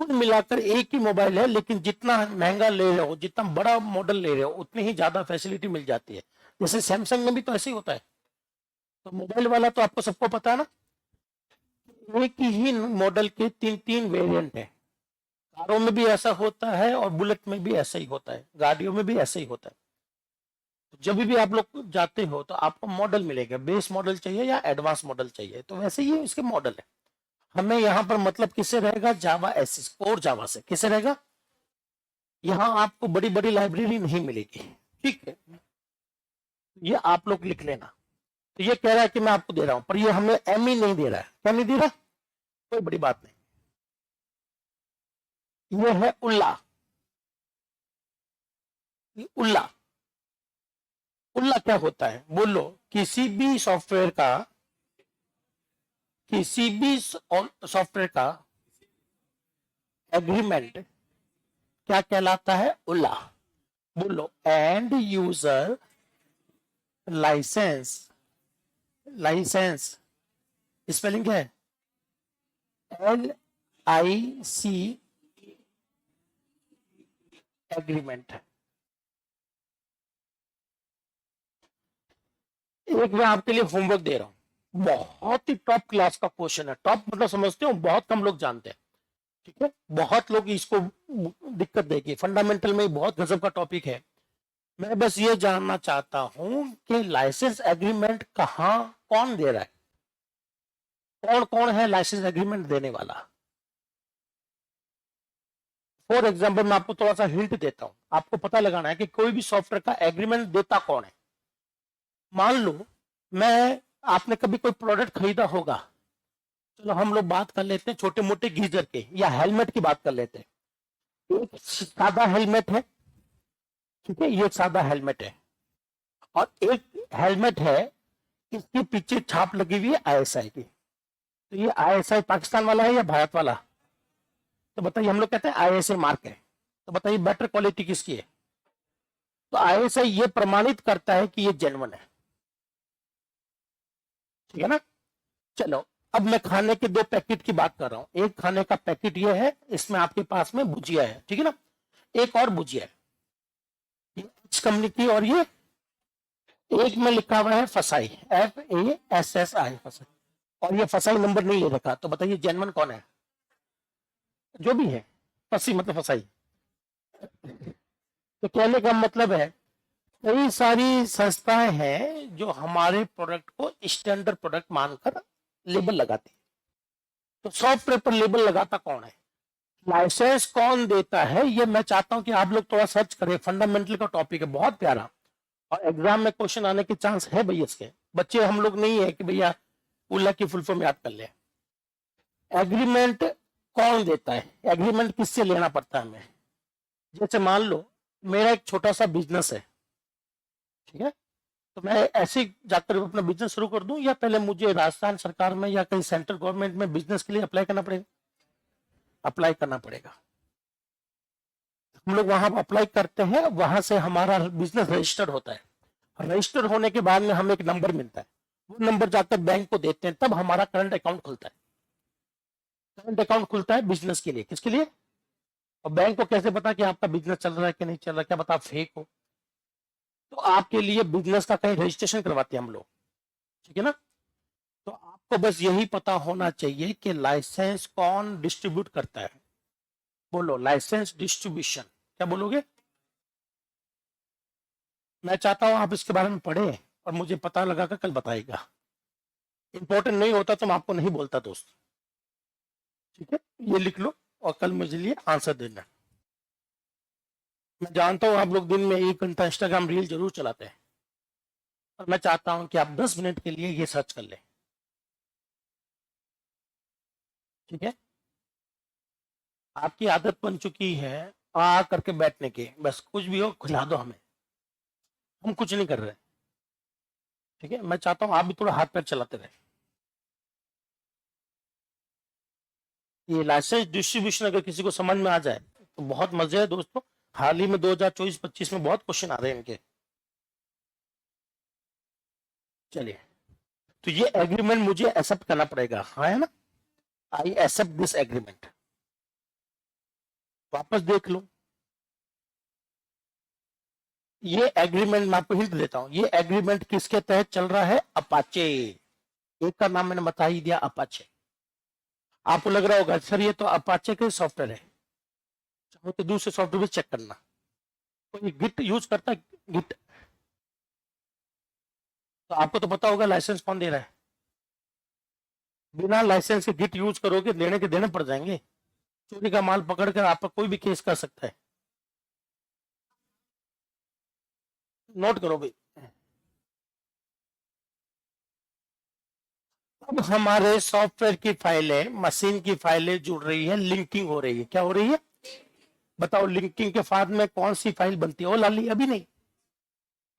कुल मिलाकर एक ही मोबाइल है, लेकिन जितना महंगा ले रहे हो, जितना बड़ा मॉडल ले रहे हो, उतनी ही ज्यादा फैसिलिटी मिल जाती है। जैसे सैमसंग में भी तो ऐसे ही होता है। तो मोबाइल वाला तो आपको सबको पता है ना, एक ही मॉडल के तीन तीन वेरिएंट है। कारों में भी ऐसा होता है और बुलेट में भी ऐसा ही होता है, गाड़ियों में भी ऐसा ही होता है। तो जब भी आप लोग जाते हो तो आपको मॉडल मिलेगा, बेस मॉडल चाहिए या एडवांस मॉडल चाहिए, तो वैसे ही इसके मॉडल है। हमें यहाँ पर मतलब किससे रहेगा? जावा एसएस कोर जावा से। किससे रहेगा? यहाँ आपको बड़ी बड़ी लाइब्रेरी नहीं मिलेगी, ठीक है, ये आप लोग लिख लेना। तो ये कह रहा है कि मैं आपको दे रहा हूं, पर ये हमें एम ही नहीं दे रहा है। क्या नहीं दे रहा? कोई बड़ी बात नहीं। ये है उल्ला। उल्ला, उल्ला क्या होता है? बोलो। किसी भी सॉफ्टवेयर का, किसी भी सॉफ्टवेयर का एग्रीमेंट क्या कहलाता है? उल्ला। बोलो। End user licence, licence spelling क्या है? LIC agreement. एक मैं आपके लिए होमवर्क दे रहा हूं, बहुत ही टॉप क्लास का क्वेश्चन है। टॉप मतलब समझते हो, बहुत कम लोग जानते हैं, ठीक है, बहुत लोग इसको दिक्कत देगी। फंडामेंटल में बहुत गजब का टॉपिक है। मैं बस ये जानना चाहता हूं कि लाइसेंस एग्रीमेंट कहां, कौन दे रहा है, कौन कौन है लाइसेंस एग्रीमेंट देने वाला? फॉर एग्जाम्पल मैं आपको थोड़ा सा हिंट देता हूं, आपको पता लगाना है कि कोई भी सॉफ्टवेयर का एग्रीमेंट देता कौन है। मान लो मैं, आपने कभी कोई प्रोडक्ट खरीदा होगा, चलो हम लोग बात कर लेते हैं छोटे मोटे गीजर के या हेलमेट की बात कर लेते हैं। एक सादा हेलमेट है, ठीक है, ये सादा हेलमेट है, और एक हेलमेट है, इसके पीछे छाप लगी हुई है ISI की। तो ये ISI पाकिस्तान वाला है या भारत वाला? तो बताइए, हम लोग कहते हैं ISI मार्क है, तो बताइए बेटर क्वालिटी किसकी है? तो ISI ये प्रमाणित करता है कि ये जेन्युइन है, ठीक है ना? चलो, अब मैं खाने के दो पैकेट की बात कर रहा हूं। एक खाने का पैकेट ये है, इसमें आपके पास में भुजिया है, ठीक है ना, एक और भुजिया है, कंपनी की, और ये एक में लिखा हुआ है फसाई, FASSI फसाई, और ये फसाई नंबर नहीं ले रखा। तो बताइए जेन्युइन कौन है? जो भी है, फसी मतलब फसाई। तो कहने का मतलब है, कई सारी संस्थाएं हैं जो हमारे प्रोडक्ट को स्टैंडर्ड प्रोडक्ट मानकर लेबल लगाती है। तो सॉफ्टवेयर पर लेबल लगाता कौन है? लाइसेंस कौन देता है? ये मैं चाहता हूं कि आप लोग थोड़ा सर्च करें, फंडामेंटल का टॉपिक है, बहुत प्यारा, और एग्जाम में क्वेश्चन आने के चांस है भैया इसके। बच्चे हम लोग नहीं है कि भैया उल्ला की फुल फॉर्म याद कर ले। एग्रीमेंट कौन देता है? एग्रीमेंट किससे लेना पड़ता है हमें? जैसे मान लो मेरा एक छोटा सा बिजनेस है, ठीक है, तो मैं ऐसे जाकर अपना बिजनेस शुरू कर दूं, या पहले मुझे राजस्थान सरकार में या कहीं सेंट्रल गवर्नमेंट में बिजनेस के लिए अप्लाई करना पड़ेगा? अप्लाई करना पड़ेगा। हम लोग वहां अप्लाई करते हैं, वहां से हमारा बिजनेस रजिस्टर्ड होता है। रजिस्टर होने के बाद में हमें एक नंबर मिलता है, वो नंबर जाकर बैंक को देते हैं, तब हमारा करंट अकाउंट खुलता है। करंट अकाउंट खुलता है बिजनेस के लिए, किसके लिए? और बैंक को कैसे पता कि आपका बिजनेस चल रहा है कि नहीं चल रहा, क्या पता आप फेक हो? तो आपके लिए बिजनेस का कहीं रजिस्ट्रेशन करवाते हैं हम लोग, ठीक है ना? तो आपको बस यही पता होना चाहिए कि लाइसेंस कौन डिस्ट्रीब्यूट करता है। बोलो, लाइसेंस डिस्ट्रीब्यूशन, क्या बोलोगे? मैं चाहता हूं आप इसके बारे में पढ़े और मुझे पता लगा कर कल बताएगा। इंपॉर्टेंट नहीं होता तो मैं आपको नहीं बोलता दोस्त। ठीक है, ये लिख लो और कल मुझे लिए आंसर देना। मैं जानता हूं आप लोग दिन में 1 घंटा इंस्टाग्राम रील जरूर चलाते हैं, और मैं चाहता हूं कि आप 10 मिनट के लिए ये सर्च कर लें। ठीक है, आपकी आदत बन चुकी है आ करके बैठने की, बस कुछ भी हो खिला दो हमें, हम कुछ नहीं कर रहे। ठीक है, मैं चाहता हूं आप भी थोड़ा हाथ पैर चलाते रहे। ये लाइसेंस डिस्ट्रीब्यूशन अगर किसी को समझ में आ जाए तो बहुत मजे है दोस्तों। हाल ही में 2024-25 में बहुत क्वेश्चन आ रहे हैं इनके। चलिए, तो ये एग्रीमेंट मुझे एक्सेप्ट करना पड़ेगा, हाँ है ना? I accept this agreement. वापस देख लो, ये एग्रीमेंट मैं आपको हिंट देता हूं, ये एग्रीमेंट किसके तहत चल रहा है? अपाचे। एक का नाम मैंने बता ही दिया, अपाचे। आपको लग रहा होगा सर ये तो अपाचे के सॉफ्टवेयर है, चाहो तो दूसरे सॉफ्टवेयर भी चेक करना। कोई गिट यूज करता है? गिट, तो आपको तो पता होगा लाइसेंस कौन दे रहा है। बिना लाइसेंस के गिट यूज करोगे, देने के देने पड़ जाएंगे। चोरी का माल पकड़कर आप पर कोई भी केस कर सकता है। नोट करो भाई। अब हमारे सॉफ्टवेयर की फाइलें, मशीन की फाइलें जुड़ रही है, लिंकिंग हो रही है। क्या हो रही है? बताओ, लिंकिंग के बाद में कौन सी फाइल बनती है? ओ लाली, अभी नहीं,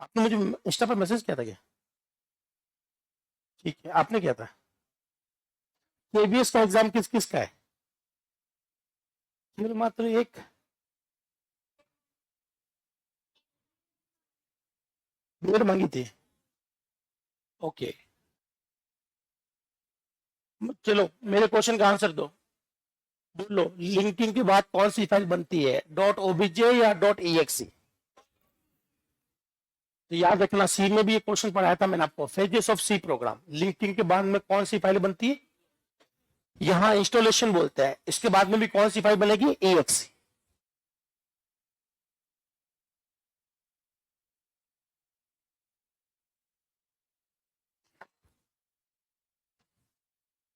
आपने मुझे इंस्टा पर मैसेज किया था क्या? ठीक है, आपने किया था। केबीएस का एग्जाम किस किस का है? केवल मात्र एक? डेढ़ मांगी थी। ओके, चलो मेरे क्वेश्चन का आंसर दो। बोलो, लिंकिंग के बाद कौन सी फाइल बनती है? डॉट ओबीजे या डॉट ईएक्सी? तो याद रखना, सी में भी ये क्वेश्चन पढ़ाया था मैंने आपको, phases of C program. Linking के बाद में कौन सी फाइल बनती है? यहां इंस्टॉलेशन बोलते हैं, इसके बाद में भी कौन सी फाइल बनेगी? ईएक्सी।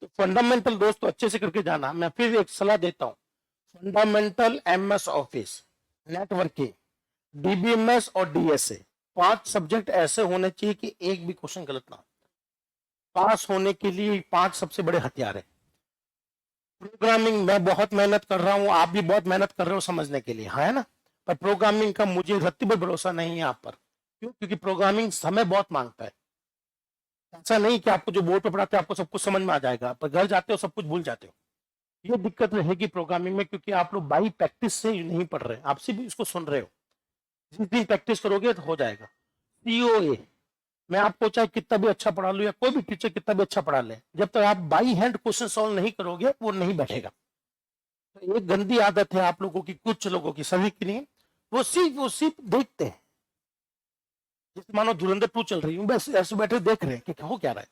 तो फंडामेंटल दोस्तों अच्छे से करके जाना। मैं फिर एक सलाह देता हूं, fundamental MS office, networking, DBMS और डीएसए, 5 सब्जेक्ट ऐसे होने चाहिए कि एक भी क्वेश्चन गलत ना हो। पास होने के लिए 5 सबसे बड़े हथियार है। प्रोग्रामिंग मैं बहुत मेहनत कर रहा हूं, आप भी बहुत मेहनत कर रहे हो समझने के लिए, हाँ है ना? पर प्रोग्रामिंग का मुझे रत्ती भर भरोसा नहीं है आप पर। क्यों? क्योंकि प्रोग्रामिंग समय बहुत मांगता है। ऐसा नहीं कि आपको जो बोर्ड पे पढ़ाते हैं आपको सब कुछ समझ में आ जाएगा, पर घर जाते हो सब कुछ भूल जाते हो। ये दिक्कत रहेगी प्रोग्रामिंग में, क्योंकि आप लोग बाई प्रैक्टिस से नहीं पढ़ रहे, आप सिर्फ इसको सुन रहे हो। जिस दिन प्रैक्टिस करोगे तो हो जाएगा। सीओए, मैं आपको चाहे कितना भी अच्छा पढ़ा लूं या कोई भी टीचर कितना भी अच्छा पढ़ा ले, जब तक आप बाई हैंड क्वेश्चन सॉल्व नहीं करोगे वो नहीं बैठेगा। तो एक गंदी आदत है आप लोगों की, कुछ लोगों की, सभी की नहीं। वो सिर्फ देखते हैं, जैसे मानो धुरंधर 2 चल रही हूँ, बस ऐसे बैठे देख रहे हैं कि हो क्या रहा है।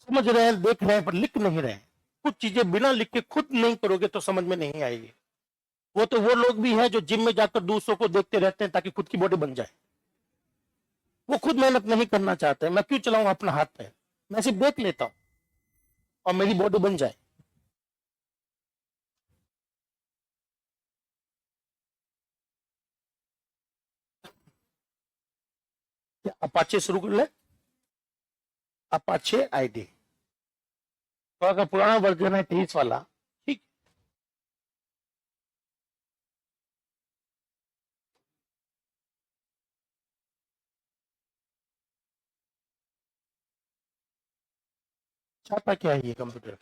समझ रहे हैं, देख रहे हैं, पर लिख नहीं रहे हैं। कुछ चीजें बिना लिख के खुद नहीं करोगे तो समझ में नहीं आएगी। वो तो वो लोग भी हैं जो जिम में जाकर दूसरों को देखते रहते हैं ताकि खुद की बॉडी बन जाए। वो खुद मेहनत नहीं करना चाहते। मैं क्यों चलाऊं अपना हाथ पैर? मैं सिर्फ देख लेता हूं और मेरी बॉडी बन जाए। क्या अपाचे शुरू कर ले? अपाचे आईडी, थोड़ा सा पुराना वर्जन है 23 वाला। ठीक, चाहता क्या है ये कंप्यूटर?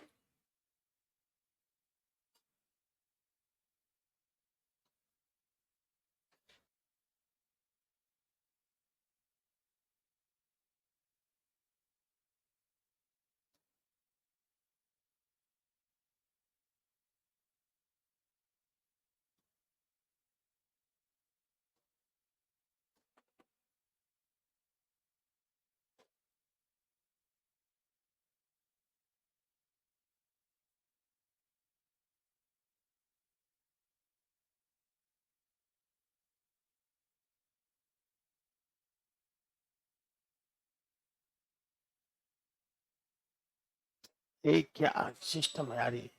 ये क्या सिस्टम है यार, ये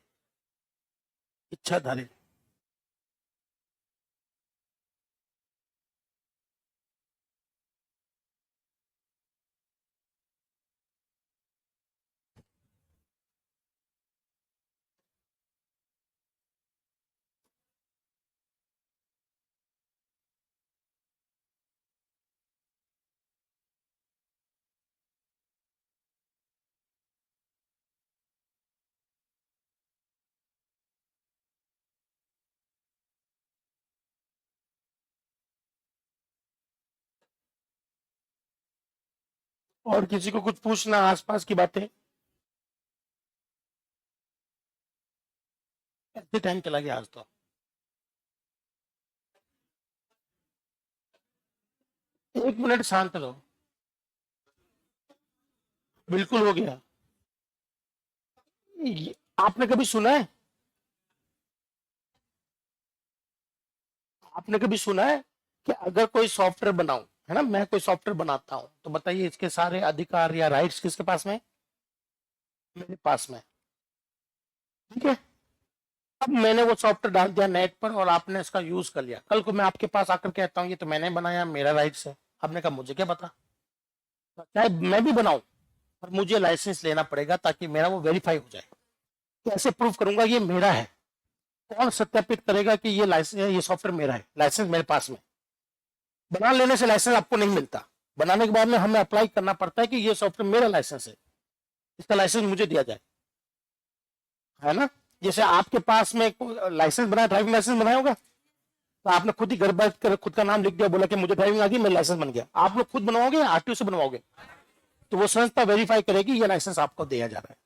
इच्छाधारी। और किसी को कुछ पूछना आसपास की बातें? ऐसे टाइम चला गया आज तो। एक मिनट शांत रहो। बिल्कुल हो गया। आपने कभी सुना है, आपने कभी सुना है कि अगर कोई सॉफ्टवेयर बनाऊं, है ना, मैं कोई सॉफ्टवेयर बनाता हूं, तो बताइए इसके सारे अधिकार या राइट्स किसके पास में? मेरे पास में। ठीक है। अब मैंने वो सॉफ्टवेयर डाल दिया नेट पर और आपने इसका यूज कर लिया, कल को मैं आपके पास आकर कहता हूँ ये तो मैंने बनाया, मेरा राइट्स है। आपने कहा मुझे क्या पता। चाहे मैं भी बनाऊं, पर मुझे लाइसेंस लेना पड़ेगा ताकि मेरा वो वेरीफाई हो जाए। कैसे प्रूव करूंगा ये मेरा है? कौन सत्यापित करेगा कि ये लाइसेंस, ये सॉफ्टवेयर मेरा है, लाइसेंस मेरे पास में? बना लेने से लाइसेंस आपको नहीं मिलता, बनाने के बाद में हमें अप्लाई करना पड़ता है कि ये सॉफ्टवेयर मेरा लाइसेंस है, इसका लाइसेंस मुझे दिया जाए, है ना। जैसे आपके पास में लाइसेंस बनाया, ड्राइविंग लाइसेंस बनाया होगा, तो आपने खुद ही घर बैठ कर खुद का नाम लिख दिया, बोला कि मुझे ड्राइविंग आ गई, मेरा लाइसेंस बन गया। आप लोग खुद बनवाओगे या आरटीओ से बनवाओगे? तो वो संस्था वेरीफाई करेगी ये लाइसेंस आपको दिया जा रहा है।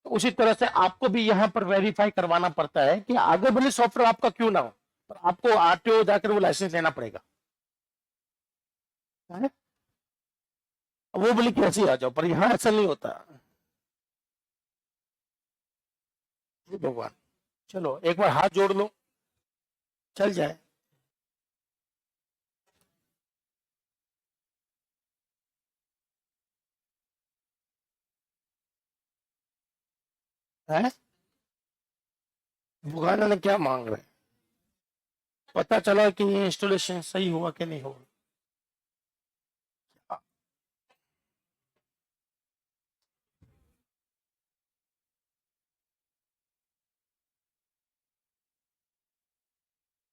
तो उसी तरह से आपको भी यहाँ पर वेरीफाई करवाना पड़ता है कि आगे भले सॉफ्टवेयर आपका क्यों ना हो, पर आपको आरटीओ जाकर वो लाइसेंस लेना पड़ेगा, है? वो बोले कैसे आ जाओ, पर यहाँ ऐसा नहीं होता। हे भगवान। चलो एक बार हाथ जोड़ लो, चल जाए। है भगवान ने क्या मांग रहे हैं? पता चला कि ये इंस्टॉलेशन सही हुआ कि नहीं हुआ।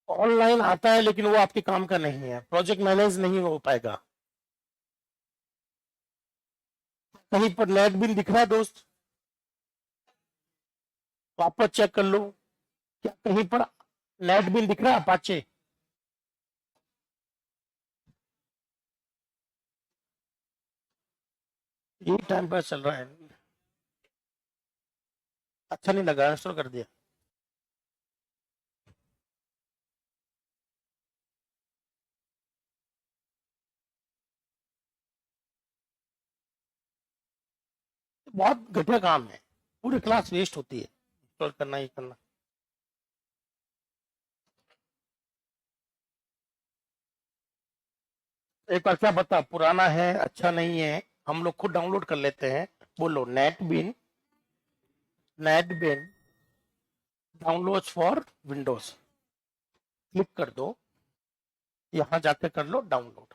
ऑनलाइन आता है लेकिन वो आपके काम का नहीं है, प्रोजेक्ट मैनेज नहीं हो पाएगा। कहीं पर नेट बिल दिख रहा है दोस्त? वापस चेक कर लो, क्या कहीं पर नेट बिल दिख रहा है अपाचे? ये टाइम पर चल रहा है। अच्छा नहीं लगा, इंस्टॉल कर दिया। बहुत घटिया काम है, पूरी क्लास वेस्ट होती है इंस्टॉल करना ही करना। एक बार क्या बता, पुराना है, अच्छा नहीं है, हम लोग खुद डाउनलोड कर लेते हैं। बोलो NetBeans download for Windows, click कर दो, यहाँ जाके कर लो डाउनलोड।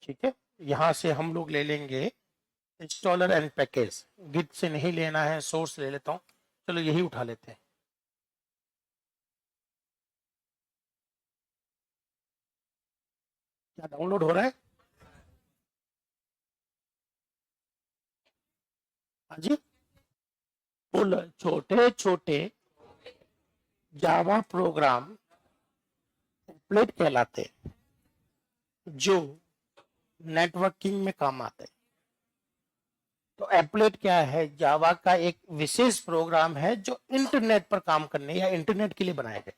ठीक है, यहाँ से हम लोग ले लेंगे इंस्टॉलर एंड पैकेज, गिट से नहीं लेना है, सोर्स ले लेता हूँ। चलो यही उठा लेते हैं। क्या डाउनलोड हो रहा है? हाँ जी। बोलो, छोटे छोटे जावा प्रोग्राम टेम्पलेट कहलाते हैं, जो नेटवर्किंग में काम आते हैं। तो एप्लेट क्या है? जावा का एक विशेष प्रोग्राम है जो इंटरनेट पर काम करने या इंटरनेट के लिए बनाया गया।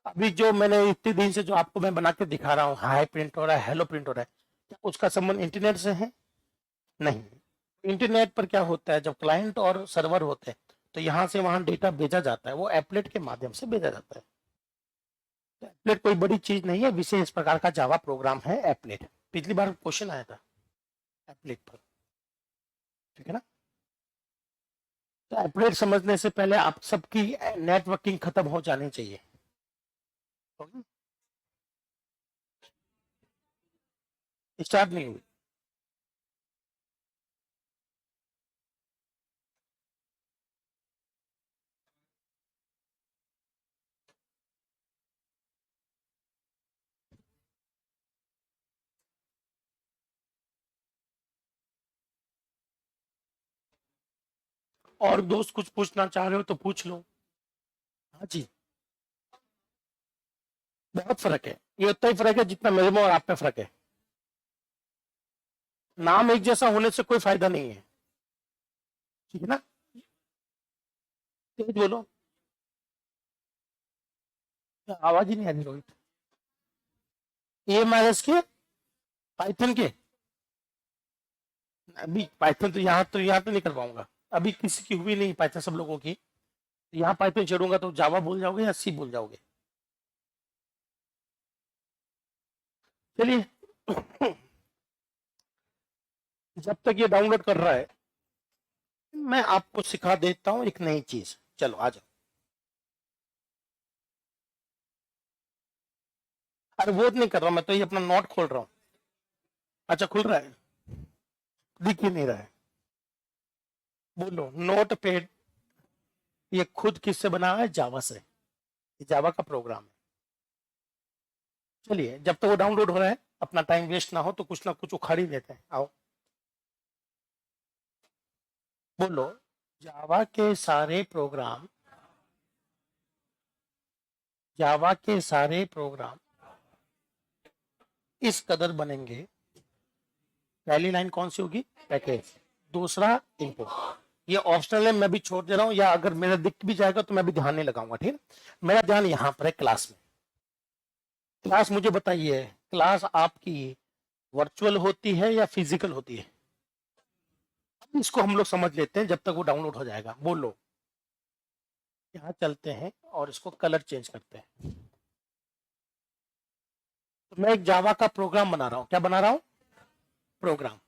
अभी जो मैंने इतने दिन से जो आपको मैं बना के दिखा रहा हूँ, हाई प्रिंट हो रहा है, हेलो प्रिंट हो रहा है, क्या उसका संबंध इंटरनेट से है? नहीं। इंटरनेट पर क्या होता है, जब क्लाइंट और सर्वर होते हैं तो यहाँ से वहां डेटा भेजा जाता है, वो एप्लेट के माध्यम से भेजा जाता है। तो एप्लेट कोई बड़ी चीज नहीं है, विशेष प्रकार का जावा प्रोग्राम है एप्लेट। पिछली बार क्वेश्चन आया था एप्लेट पर, ठीक है ना। तो ऑपरेट समझने से पहले आप सबकी नेटवर्किंग खत्म हो जानी चाहिए। स्टार्ट नहीं हुई। और दोस्त कुछ पूछना चाह रहे हो तो पूछ लो। हाँ जी, बहुत फर्क है, ये उतना ही फर्क है जितना मेरे में और आप में फर्क है। नाम एक जैसा होने से कोई फायदा नहीं है, ठीक है ना? तेज बोलो, आवाज ही नहीं आ रही रोहित। ए माइनस के पाइथन के, अभी पाइथन तो यहाँ तो नहीं कर पाऊंगा, अभी किसी की हुई नहीं पाइथन, सब लोगों की। यहाँ पाइथन चढ़ूंगा तो जावा बोल जाओगे या सी बोल जाओगे? चलिए जब तक ये डाउनलोड कर रहा है मैं आपको सिखा देता हूँ एक नई चीज। चलो आ जाओ। अरे वो नहीं कर रहा, मैं तो ये अपना नोट खोल रहा हूँ। अच्छा खुल रहा है, दिख ही नहीं रहा है। बोलो नोट पैड, ये खुद किससे बना है? जावा से, ये जावा का प्रोग्राम है। चलिए जब तक वो डाउनलोड हो रहा है, अपना टाइम वेस्ट ना हो तो कुछ ना कुछ उखाड़ ही देते हैं। आओ बोलो, जावा के सारे प्रोग्राम, जावा के सारे प्रोग्राम इस कदर बनेंगे। पहली लाइन कौन सी होगी? पैकेज। दूसरा इनपुट, ये ऑप्शनल है, मैं भी छोड़ दे रहा हूं, या अगर मेरा दिख भी जाएगा तो मैं भी ध्यान नहीं लगाऊंगा, ठीक है? मेरा ध्यान यहां पर है क्लास में। क्लास मुझे बताइए, क्लास आपकी वर्चुअल होती है या फिजिकल होती है? अब इसको हम लोग समझ लेते हैं जब तक वो डाउनलोड हो जाएगा। बोलो, यहाँ चलते हैं और इसको कलर चेंज करते हैं। तो मैं एक जावा का प्रोग्राम बना रहा हूँ। क्या बना रहा हूँ? प्रोग्राम,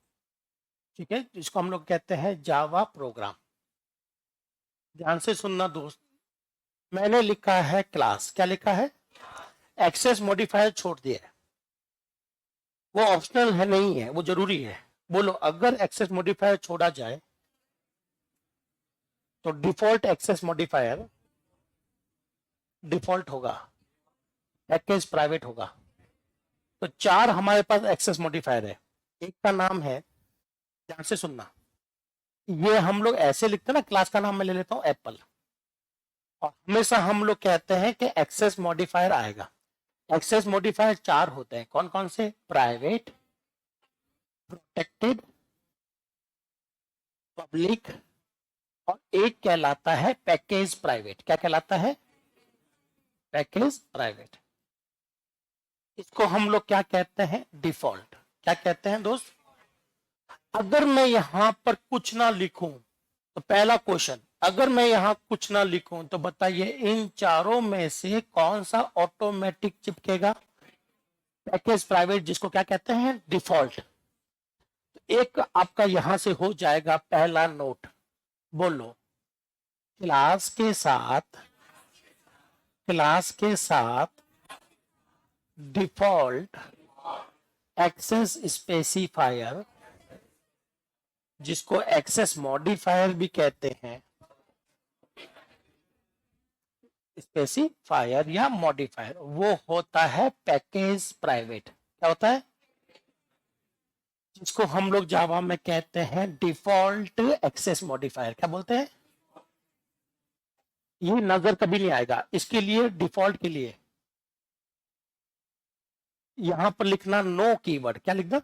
ठीक है, इसको हम लोग कहते हैं जावा प्रोग्राम। ध्यान से सुनना दोस्त, मैंने लिखा है क्लास। क्या लिखा है? एक्सेस मॉडिफायर छोड़ दिया है, वो ऑप्शनल है, नहीं है, वो जरूरी है। बोलो, अगर एक्सेस मॉडिफायर छोड़ा जाए तो डिफॉल्ट एक्सेस मॉडिफायर डिफॉल्ट होगा, पैकेज प्राइवेट होगा। तो चार हमारे पास एक्सेस मॉडिफायर है। एक का नाम है, ध्यान से सुनना, ये हम लोग ऐसे लिखते हैं ना, क्लास का नाम मैं ले लेता हूं एप्पल, और हमेशा हम लोग कहते हैं कि एक्सेस मॉडिफायर आएगा। एक्सेस मॉडिफायर चार होते हैं, कौन कौन से? प्राइवेट, प्रोटेक्टेड, पब्लिक, और एक कहलाता है पैकेज प्राइवेट। क्या कहलाता है? Package private. इसको हम लोग क्या कहते हैं? डिफॉल्ट। क्या कहते हैं दोस्त? अगर मैं यहां पर कुछ ना लिखूं, तो पहला क्वेश्चन, अगर मैं यहां कुछ ना लिखूं तो बताइए इन चारों में से कौन सा ऑटोमेटिक चिपकेगा? पैकेज प्राइवेट, जिसको क्या कहते हैं? डिफॉल्ट। एक आपका यहां से हो जाएगा पहला नोट। बोलो, क्लास के साथ, क्लास के साथ डिफॉल्ट एक्सेस स्पेसिफायर, जिसको एक्सेस मॉडिफायर भी कहते हैं, स्पेसिफायर या मॉडिफायर, वो होता है पैकेज प्राइवेट। क्या होता है? जिसको हम लोग जावा में कहते हैं डिफॉल्ट एक्सेस मॉडिफायर। क्या बोलते हैं? ये नजर कभी नहीं आएगा, इसके लिए डिफॉल्ट के लिए यहां पर लिखना नो कीवर्ड। क्या लिखना?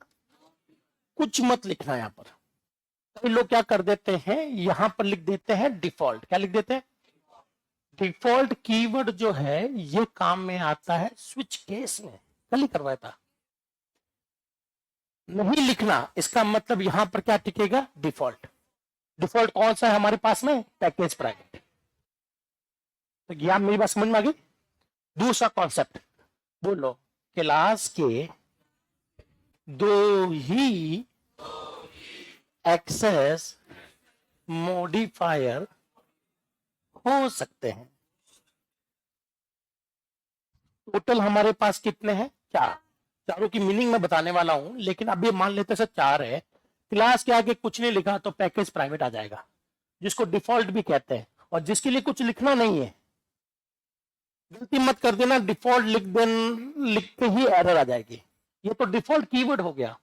कुछ मत लिखना यहां पर। कई लोग क्या कर देते हैं, यहां पर लिख देते हैं डिफॉल्ट। क्या लिख देते हैं? डिफॉल्ट कीवर्ड जो है ये काम में आता है स्विच केस में। कल ही करवाया था। नहीं लिखना, इसका मतलब यहां पर क्या टिकेगा? डिफॉल्ट। डिफॉल्ट कौन सा है हमारे पास में? Package private. तो क्या मेरी बात समझ में आ गई? दूसरा कॉन्सेप्ट बोलो, क्लास के दो ही एक्सेस मॉडिफायर हो सकते हैं। टोटल हमारे पास कितने हैं? 4। चारों की मीनिंग मैं बताने वाला हूं, लेकिन अभी मान लेते हैं 4 है। क्लास के आगे कुछ नहीं लिखा तो पैकेज प्राइवेट आ जाएगा, जिसको डिफॉल्ट भी कहते हैं। और जिसके लिए कुछ लिखना नहीं है, गलती मत कर देना, डिफॉल्ट लिख के ही एरर आ जाएगी। ये तो डिफॉल्ट कीवर्ड हो गया,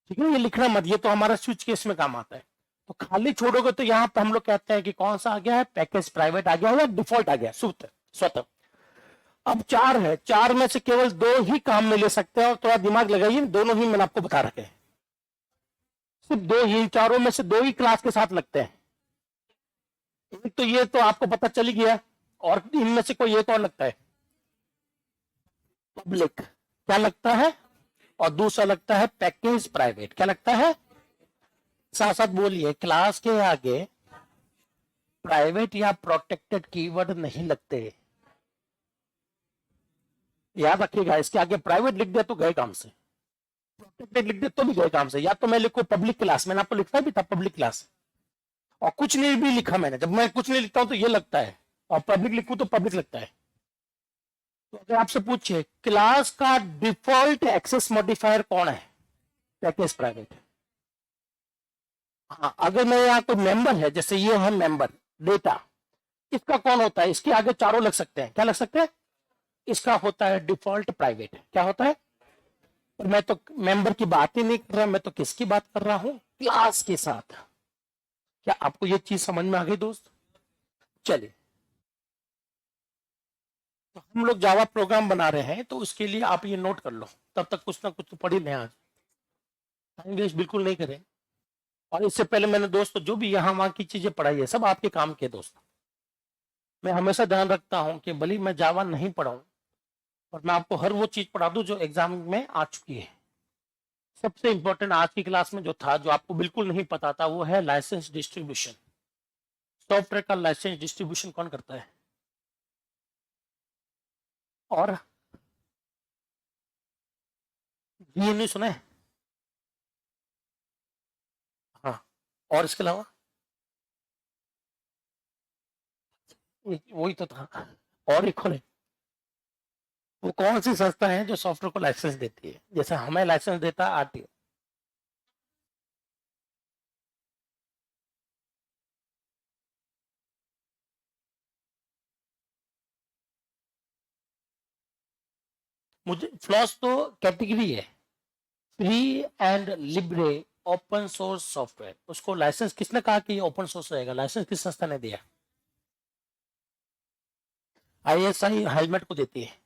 ठीक है, ये लिखना मत, ये तो हमारा स्विच केस में काम आता है। तो खाली छोड़ोगे तो यहाँ पे हम लोग कहते हैं कि कौन सा आ गया है, पैकेज प्राइवेट आ गया है या डिफॉल्ट आ गया, स्वतः। अब 4 है, 4 में से केवल 2 ही काम में ले सकते हैं, और थोड़ा दिमाग लगाइए, दोनों ही मैंने आपको बता रखे हैं। सिर्फ 2 ही, चारों में से 2 ही क्लास के साथ लगते हैं। एक तो ये तो आपको पता चल ही गया, और इनमें से कोई एक और लगता है, पब्लिक क्या लगता है, और दूसरा लगता है पैकेज प्राइवेट। क्या लगता है? साथ साथ बोलिए, क्लास के आगे प्राइवेट या प्रोटेक्टेड कीवर्ड नहीं लगते। याद रखिएगा, इसके आगे प्राइवेट लिख दिया तो गए काम से, प्रोटेक्टेड लिख दिया तो भी गए काम से। या तो मैं लिखूं पब्लिक क्लास, मैंने आपको लिखा भी था पब्लिक क्लास, और कुछ नहीं भी लिखा मैंने, जब मैं कुछ नहीं लिखता हूं तो ये लगता है, और पब्लिक लिखूं तो पब्लिक लगता है। तो अगर आपसे पूछे क्लास का डिफॉल्ट एक्सेस मॉडिफायर कौन है, पैकेज प्राइवेट। हाँ, अगर मेरे यहाँ कोई मेंबर है, जैसे ये है मेंबर डेटा, इसका कौन होता है? इसके आगे चारों लग सकते हैं। क्या लग सकते हैं? इसका होता है डिफॉल्ट प्राइवेट। क्या होता है? पर मैं तो मेंबर की बात ही नहीं कर रहा, मैं तो किसकी बात कर रहा हूं? क्लास के साथ। क्या आपको ये चीज समझ में आ गई दोस्त? चलिए, तो हम लोग जावा प्रोग्राम बना रहे हैं, तो उसके लिए आप ये नोट कर लो, तब तक कुछ ना कुछ तो पढ़ ही लें आज, टाइम वेस्ट बिल्कुल नहीं करें। और इससे पहले मैंने दोस्त जो भी यहाँ वहां की चीजें पढ़ाई है, सब आपके काम के दोस्त। मैं हमेशा ध्यान रखता हूं कि भले मैं जावा नहीं पढ़ाऊं, और मैं आपको हर वो चीज पढ़ा दूं जो एग्जाम में आ चुकी है। सबसे इंपॉर्टेंट आज की क्लास में जो था, जो आपको बिल्कुल नहीं पता था, वो है लाइसेंस डिस्ट्रीब्यूशन। सॉफ्टवेयर का लाइसेंस डिस्ट्रीब्यूशन कौन करता है? और ये नहीं सुना है? हाँ, और इसके अलावा वही तो था, और एक और है। वो कौन सी संस्था है जो सॉफ्टवेयर को लाइसेंस देती है? जैसे हमें लाइसेंस देता है आरटीओ। मुझे फ्लॉस तो कैटेगरी है, free and Libre open source software. उसको लाइसेंस किसने कहा कि ये ओपन सोर्स रहेगा? लाइसेंस किस संस्था ने दिया? आईएसआई हेलमेट को देती है।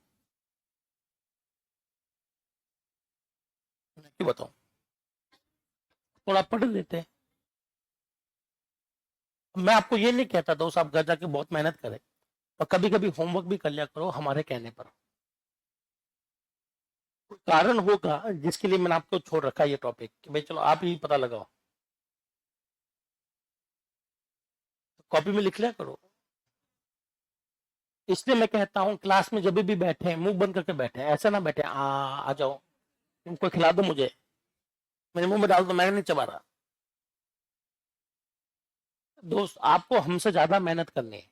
क्यों बताऊं, थोड़ा पढ़ लेते हैं। मैं आपको ये नहीं कहता दोस्त आप घर जाके बहुत मेहनत करें, और कभी कभी होमवर्क भी कर लिया करो हमारे कहने पर। कारण होगा जिसके लिए मैंने आपको छोड़ रखा है ये टॉपिक, कि भाई चलो आप ही पता लगाओ, कॉपी में लिख लिया करो। इसलिए मैं कहता हूँ क्लास में जब भी बैठे मुंह बंद करके बैठे, ऐसा ना बैठे आ जाओ तुमको खिला दो मुझे, मेरे मुंह में डाल दो, मैं नहीं चबा रहा। दोस्त आपको हमसे ज्यादा मेहनत करनी है,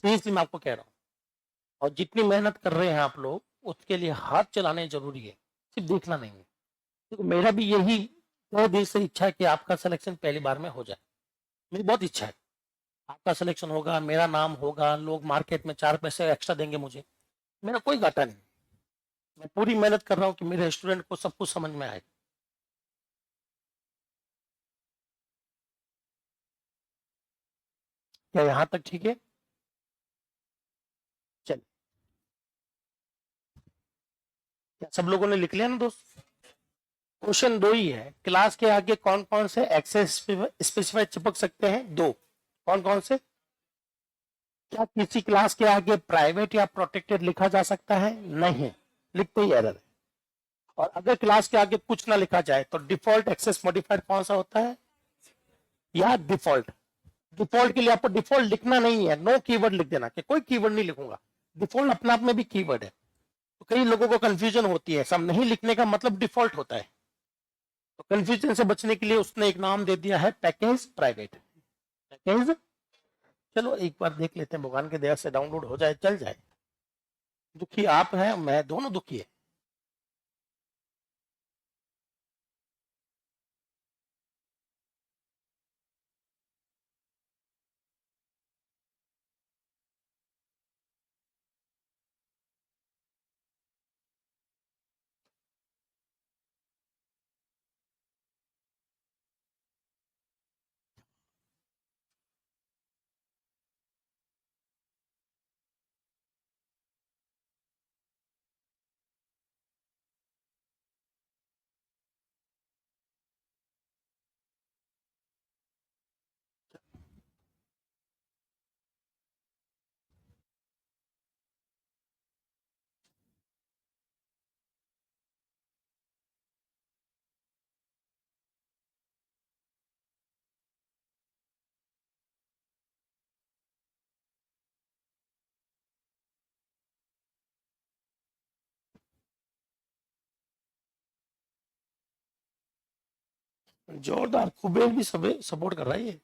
सीरियसली मैं आपको कह रहा हूँ। और जितनी मेहनत कर रहे हैं आप लोग, उसके लिए हाथ चलाने जरूरी है, सिर्फ देखना नहीं है। तो मेरा भी यही बहुत दिल से इच्छा है कि आपका सिलेक्शन पहली बार में हो जाए। मेरी बहुत इच्छा है आपका सिलेक्शन होगा, मेरा नाम होगा, लोग मार्केट में 4 पैसे एक्स्ट्रा देंगे मुझे, मेरा कोई घाटा नहीं। मैं पूरी मेहनत कर रहा हूँ कि मेरे स्टूडेंट को सब कुछ समझ में आए। क्या यहाँ तक ठीक है? चलिए, क्या सब लोगों ने लिख लिया ना दोस्त? क्वेश्चन 2 ही है, क्लास के आगे कौन कौन से एक्सेस स्पेसिफाई चिपक सकते हैं? 2। कौन कौन से? क्या किसी क्लास के आगे प्राइवेट या प्रोटेक्टेड लिखा जा सकता है? नहीं, लिखते ही एरर है। और अगर क्लास के आगे कुछ ना लिखा जाए तो डिफॉल्ट एक्सेस मॉडिफायर कौन सा होता है? या डिफॉल्ट। डिफॉल्ट के लिए आपको डिफॉल्ट लिखना नहीं है, नो कीवर्ड लिख देना, कि कोई कीवर्ड नहीं लिखूंगा। डिफॉल्ट अपने आप में भी कीवर्ड है, तो कई लोगों को कंफ्यूजन होती है, सब नहीं लिखने का मतलब डिफॉल्ट होता है। तो कंफ्यूजन से बचने के लिए उसने एक नाम दे दिया है पैकेज प्राइवेट। पैकेज, चलो एक बार देख लेते हैं, भगवान के दया से डाउनलोड हो जाए, चल जाए। दुखी आप हैं, मैं, दोनों दुखी है। जोरदार, कुबेर भी सपोर्ट कर रहा है ये।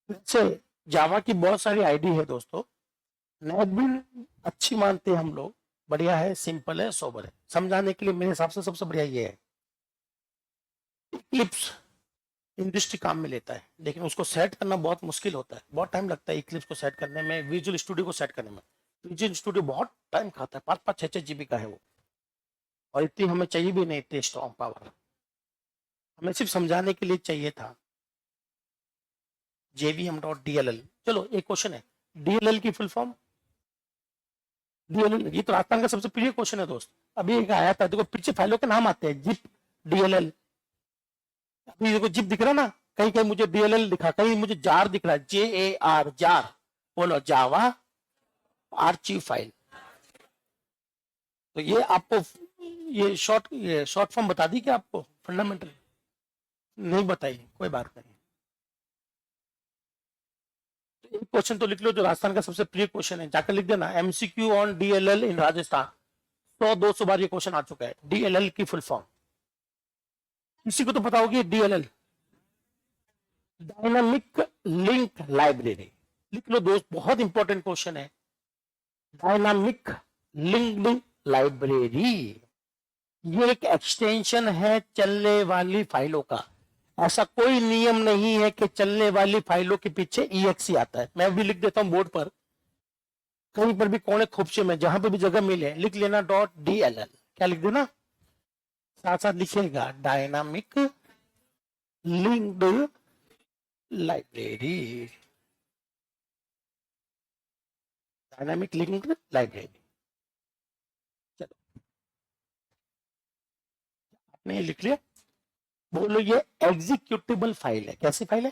वैसे जावा की बहुत सारी आईडी है दोस्तों। नेटबिन अच्छी मानते हैं हम लोग, बढ़िया है, सिंपल है, सोबर है। समझाने के लिए मेरे हिसाब से सबसे बढ़िया ये है। इक्लिप्स इंडस्ट्री काम में लेता है, लेकिन उसको सेट करना बहुत मुश्किल होता है, बहुत टाइम लगता है इक्लिप्स को सेट करने में, विजुअल स्टूडियो को सेट करने में। विजुअल स्टूडियो बहुत टाइम खाता है, 5-5 6-6 GB का है वो, और इतनी हमें चाहिए भी नहीं, इतनी स्ट्रॉन्ग पावर। हमें सिर्फ समझाने के लिए चाहिए था। JVM.dll। चलो एक क्वेश्चन है, DLL की फुल फॉर्म। DLL, ये तो राजस्थान का सबसे प्रिय क्वेश्चन है दोस्त। अभी एक आया था, देखो पीछे फाइलों के नाम आते हैं, जिप, DLL। अभी देखो जिप दिख रहा है ना, कहीं कहीं मुझे DLL दिखा, कहीं मुझे जार दिख रहा है, JAR, जार। बोलो जावा आर्चिव फाइल। तो ये आपको, ये शॉर्ट फॉर्म बता दी क्या आपको, फंडामेंटल नहीं बताई, कोई बात नहीं। एक क्वेश्चन तो लिख लो जो राजस्थान का सबसे प्रिय क्वेश्चन है, जाकर लिख देना, MCQ ऑन DLL इन राजस्थान। 100-200 बार ये क्वेश्चन आ चुका है। DLL की फुल फॉर्म किसी को तो पता होगी, DLL डायनामिक लिंक लाइब्रेरी। लिख लो दोस्त, बहुत इंपॉर्टेंट क्वेश्चन है। डायनामिक लिंक्ड लाइब्रेरी, ये एक एक्सटेंशन है चलने वाली फाइलों का। ऐसा कोई नियम नहीं है कि चलने वाली फाइलों के पीछे EXE आता है। मैं भी लिख देता हूं बोर्ड पर, कहीं पर भी कोने खोपचे में जहां पर भी जगह मिले लिख लेना .dll। क्या लिख देना, साथ साथ लिखेगा dynamic linked library. Dynamic linked library, चलो आपने ये लिख लिया। बोलो ये एग्जीक्यूटेबल फाइल है। कैसी फाइल है?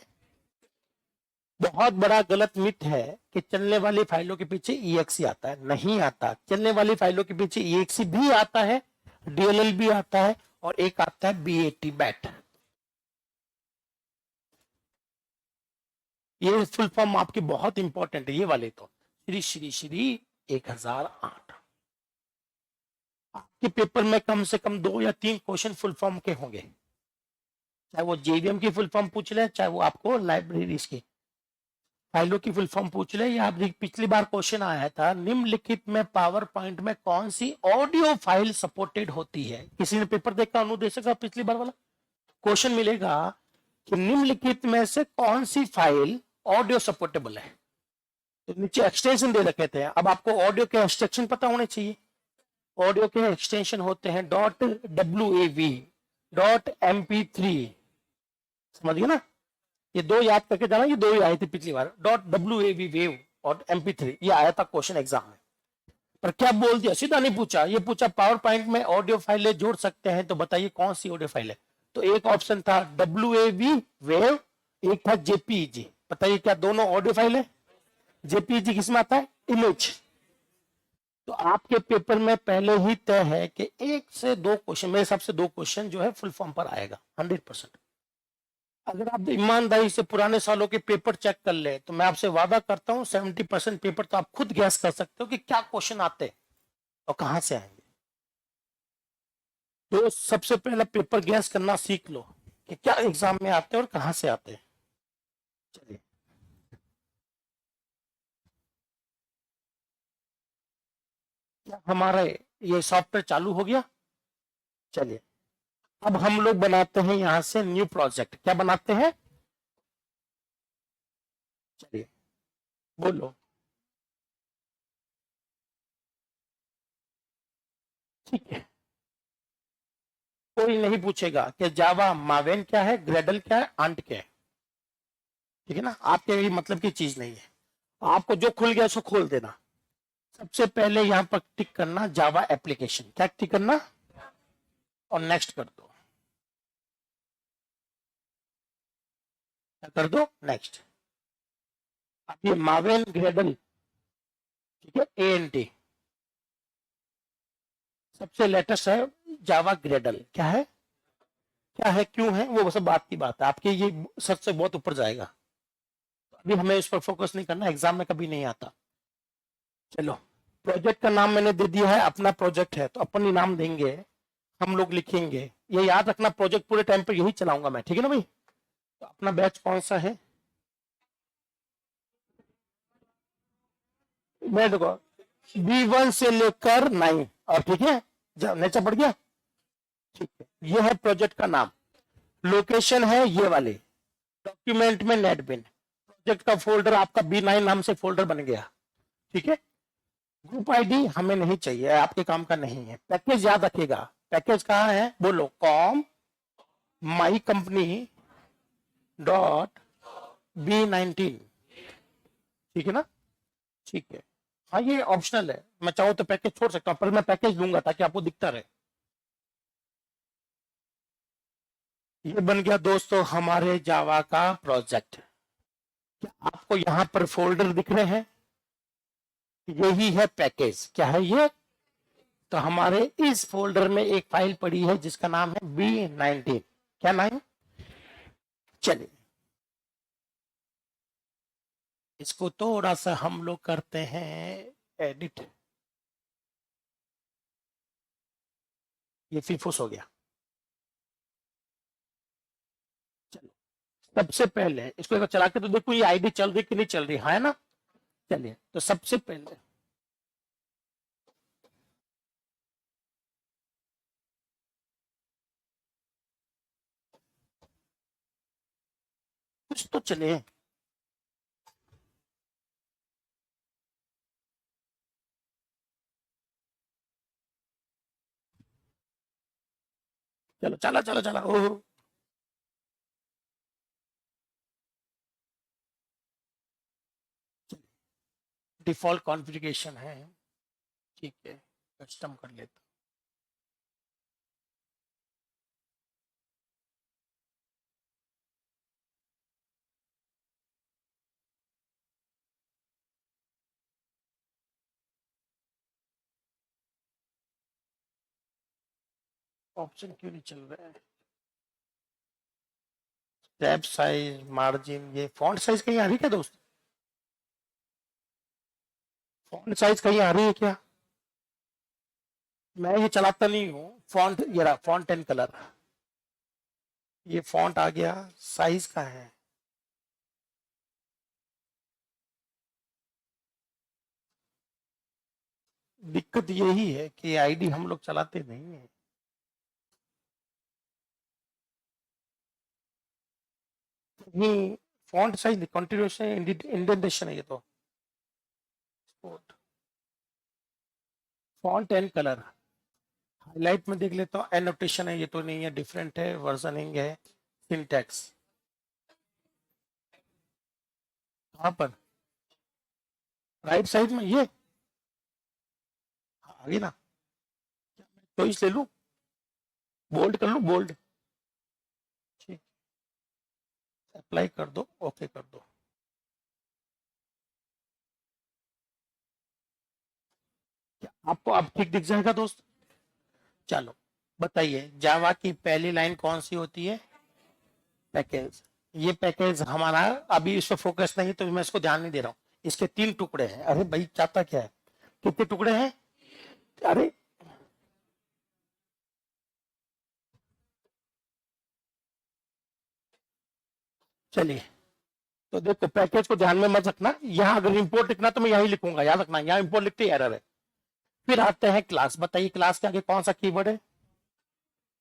बहुत बड़ा गलत मिथ है कि चलने वाली फाइलों के पीछे EXE आता है, नहीं आता। चलने वाली फाइलों के पीछे EXE भी आता है, DLL भी आता है, और एक आता है BAT, बैट। ये फुल फॉर्म आपकी बहुत इंपॉर्टेंट है, ये वाले तो, श्री श्री श्री 1008। आपके पेपर में कम से कम 2 या 3 क्वेश्चन फुल फॉर्म के होंगे, चाहे वो JVM की फुल फॉर्म पूछ ले, चाहे वो आपको लाइब्रेरीज की फाइलों की फुल फॉर्म पूछ ले। या पिछली बार क्वेश्चन आया था, निम्नलिखित में पावर पॉइंट में कौन सी ऑडियो फाइल सपोर्टेड होती है। किसी ने पेपर देखा, अनुदेशक का पिछली बार वाला क्वेश्चन मिलेगा कि निम्नलिखित में से कौन सी फाइल ऑडियो सपोर्टेबल है। तो नीचे एक्सटेंशन दे रखे थे, अब आपको ऑडियो के एक्सटेंशन पता होने चाहिए। ऑडियो के एक्सटेंशन होते हैं .wav, .mp3, समझ गए ना। ये 2 याद करके जाना, ये 2 ही आए थे पिछली बार, .wav वेव और MP3, ये आया था क्वेश्चन एग्जाम में। पर क्या बोल दिया, सीधा नहीं पूछा, ये पूछा पावर पॉइंट में ऑडियो फाइलें जोड़ सकते हैं, तो बताइए कौन सी ऑडियो फाइल है। तो एक ऑप्शन था WAV वेव, एक था JPEG। बताइए क्या दोनों ऑडियो फाइल है? JPEG किसमें आता है? इमेज। तो आपके पेपर में पहले ही तय है कि 1 से 2 क्वेश्चन, मेरे हिसाब से 2 क्वेश्चन जो है फुल फॉर्म पर आएगा 100%। अगर आप ईमानदारी से पुराने सालों के पेपर चेक कर ले, तो मैं आपसे वादा करता हूं 70% पेपर तो आप खुद गैस कर सकते हो कि क्या क्वेश्चन आते हैं और कहां से आएंगे। तो सबसे पहले पेपर गैस करना सीख लो कि क्या एग्जाम में आते हैं और कहां से आते हैं। चलिए क्या हमारा ये सॉफ्टवेयर चालू हो गया? चलिए, अब हम लोग बनाते हैं यहां से न्यू प्रोजेक्ट। क्या बनाते हैं? चलिए बोलो। ठीक है, कोई नहीं पूछेगा कि जावा मावेन क्या है, ग्रेडल क्या है, आंट क्या है। ठीक है ना, आपके ये मतलब की चीज नहीं है। आपको जो खुल गया उसको खोल देना। सबसे पहले यहां पर टिक करना जावा एप्लीकेशन। क्या टिक करना? और नेक्स्ट कर दो। क्या कर दो? नेक्स्ट। अब ये मावेन ग्रेडल, ठीक है, ANT सबसे लेटेस्ट है। जावा ग्रेडल क्या है, क्या है, क्यों है, वो सब बात की बात है। आपके ये सच से बहुत ऊपर जाएगा, अभी हमें इस पर फोकस नहीं करना, एग्जाम में कभी नहीं आता। चलो, प्रोजेक्ट का नाम मैंने दे दिया है, अपना प्रोजेक्ट है तो अपन ही नाम देंगे, हम लोग लिखेंगे। ये याद रखना, प्रोजेक्ट पूरे टाइम पे यही चलाऊंगा मैं, ठीक है ना भाई? तो अपना बैच कौन सा है? मैं देखो B1 से लेकर 9, और ठीक है, नीचे बढ़ गया। ठीक है, ये है प्रोजेक्ट का नाम। लोकेशन है ये वाली, डॉक्यूमेंट में नेटबिन। प्रोजेक्ट का फोल्डर आपका B9 नाम से फोल्डर बन गया। ठीक है, ग्रुप आईडी हमें नहीं चाहिए, आपके काम का नहीं है। पैकेज याद रखिएगा, पैकेज कहाँ है? बोलो, com my company dot B19। ठीक है ना? ठीक है, हाँ ये ऑप्शनल है, मैं चाहूँ तो पैकेज छोड़ सकता हूँ, पर मैं पैकेज दूंगा ताकि आपको दिखता रहे। ये बन गया दोस्तों हमारे जावा का प्रोजेक्ट। क्या आपको यहाँ पर फोल्डर दिख रहे हैं? यही है पैकेज। क्या है ये? तो हमारे इस फोल्डर में एक फाइल पड़ी है जिसका नाम है B19। क्या नाम? चलिए, इसको थोड़ा सा हम लोग करते हैं एडिट। ये फिफुस हो गया। चलो, सबसे पहले इसको एक बार चला के तो देखो ये आईडी चल रही कि नहीं चल रही है ना? चलिए, तो सबसे पहले कुछ तो चले। चलो चला चला चला, ओह डिफॉल्ट कॉन्फ़िगरेशन है। ठीक है, कस्टम कर लेता। ऑप्शन क्यों नहीं चल रहा है? टैब साइज, मार्जिन, ये फॉन्ट साइज कहीं आ रही है क्या दोस्त? फॉन्ट साइज कहीं आ रही है क्या? मैं ये चलाता नहीं हूँ फॉन्ट। ये रहा फॉन्ट एंड कलर, ये फॉन्ट आ गया। साइज का है, दिक्कत यही है कि आईडी हम लोग चलाते नहीं है। ये फॉन्ट साइज कंटिन्यूएशन इंडेंटेशन है ये तो। फॉन्ट एंड कलर, हाईलाइट में देख लेता हूँ, एनोटेशन है ये तो नहीं है, डिफरेंट है, वर्जनिंग है, सिंटैक्स। कहाँ पर? राइट साइड में ये आगे ना, चॉइस ले लूं, बोल्ड कर लूं, बोल्ड। ठीक, अप्लाई कर दो, ओके कर दो। क्या आपको अब ठीक दिख जाएगा दोस्त? चलो बताइए, जावा की पहली लाइन कौन सी होती है? पैकेज। ये पैकेज हमारा अभी इस पर फोकस नहीं, तो मैं इसको ध्यान नहीं दे रहा हूँ। इसके 3 टुकड़े हैं। अरे भाई चाहता क्या है? कितने टुकड़े हैं? अरे चलिए, तो देखो पैकेज को ध्यान में मत रखना, यहाँ अगर इंपोर्ट लिखना तो मैं यही लिखूंगा, याद रखना यहाँ इंपोर्ट लिखते एरर है। फिर आते हैं क्लास। बताइए क्लास के आगे कौन सा कीवर्ड है?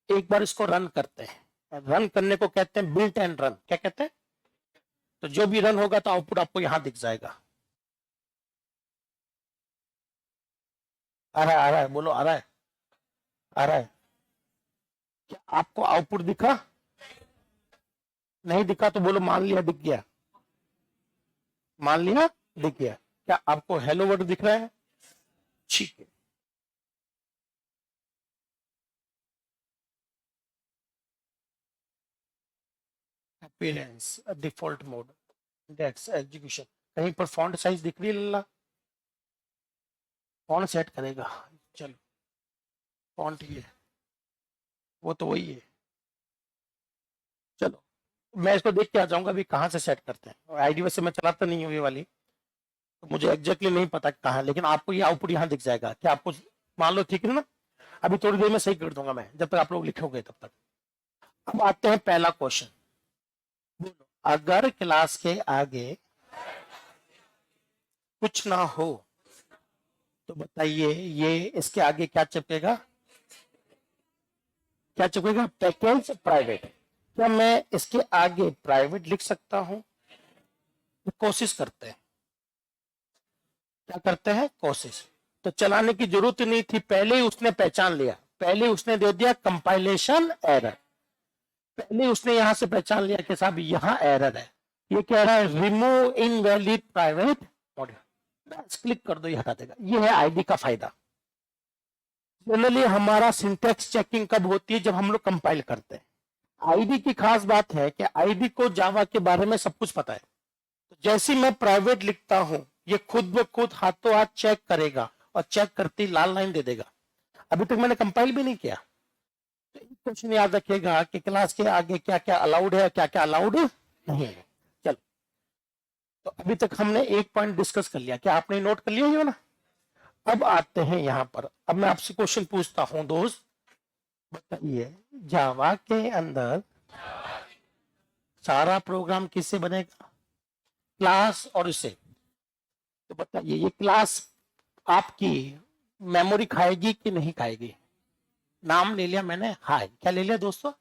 एक बार इसको रन करते हैं, रन करने को कहते हैं बिल्ट एंड रन। क्या कहते हैं? तो जो भी रन होगा तो आउटपुट आपको यहां दिख जाएगा। आ रहा है, बोलो आ रहा है, आ रहा है। क्या आपको आउटपुट दिखा? नहीं दिखा तो बोलो मान लिया दिख गया, मान लिया दिख गया। क्या आपको हेलो वर्ड दिख रहा है? ठीक है। Appearance, default mode, index, execution. कहीं पर फॉन्ट साइज दिख रही है लल्ला? कौन सेट करेगा? चलो फॉन्ट ये, वो तो वही है। चलो मैं इसको देख के आ जाऊंगा अभी कहाँ से सेट करते हैं। आईडी वैसे मैं चलाता नहीं हूँ ये वाली, तो मुझे एग्जैक्टली नहीं पता कहाँ है, लेकिन आपको ये आउटपुट यहाँ दिख जाएगा। क्या आपको मान लो ठीक है ना? अभी थोड़ी देर में सही कर दूंगा मैं, जब तक आप लोग लिखोगे तब तक। अब आते हैं पहला क्वेश्चन। बोलो, अगर क्लास के आगे कुछ ना हो तो बताइए ये इसके आगे क्या चिपकेगा? क्या चिपकेगा? Package private. क्या मैं इसके आगे प्राइवेट लिख सकता हूं? तो कोशिश करते हैं। क्या करते हैं? कोशिश। तो चलाने की जरूरत नहीं थी, पहले ही उसने पहचान लिया, पहले उसने दे दिया कंपाइलेशन एरर। पहले उसने यहां से पहचान लिया कि साहब यहां एरर है। ये कह रहा है रिमूव इनवैलिड प्राइवेट मॉड्यूल। बस क्लिक कर दो, ये हटा देगा। ये है आईडी का फायदा। जनरली हमारा सिंटेक्स चेकिंग कब होती है? जब हम लोग कंपाइल करते हैं। आईडी की खास बात है कि आईडी को जावा के बारे में सब कुछ पता है। तो जैसे मैं प्राइवेट लिखता हूं, ये खुद ब खुद हाथों हाथ चेक करेगा, और चेक करती लाल लाइन दे देगा। अभी तक मैंने कंपाइल भी नहीं किया। तो एक क्वेश्चन याद रखिएगा कि क्लास के आगे क्या क्या अलाउड है, क्या क्या अलाउड नहीं है। चलो, तो अभी तक हमने एक पॉइंट डिस्कस कर लिया। क्या आपने नोट कर लिया ये ना? अब आते हैं यहां पर। अब मैं आपसे क्वेश्चन पूछता हूं दोस्त, बताइए जावा के अंदर सारा प्रोग्राम किससे बनेगा? क्लास और इससे। तो बताइए ये क्लास आपकी मेमोरी खाएगी कि नहीं खाएगी? नाम ले लिया मैंने, हाय क्या ले लिया दोस्तों?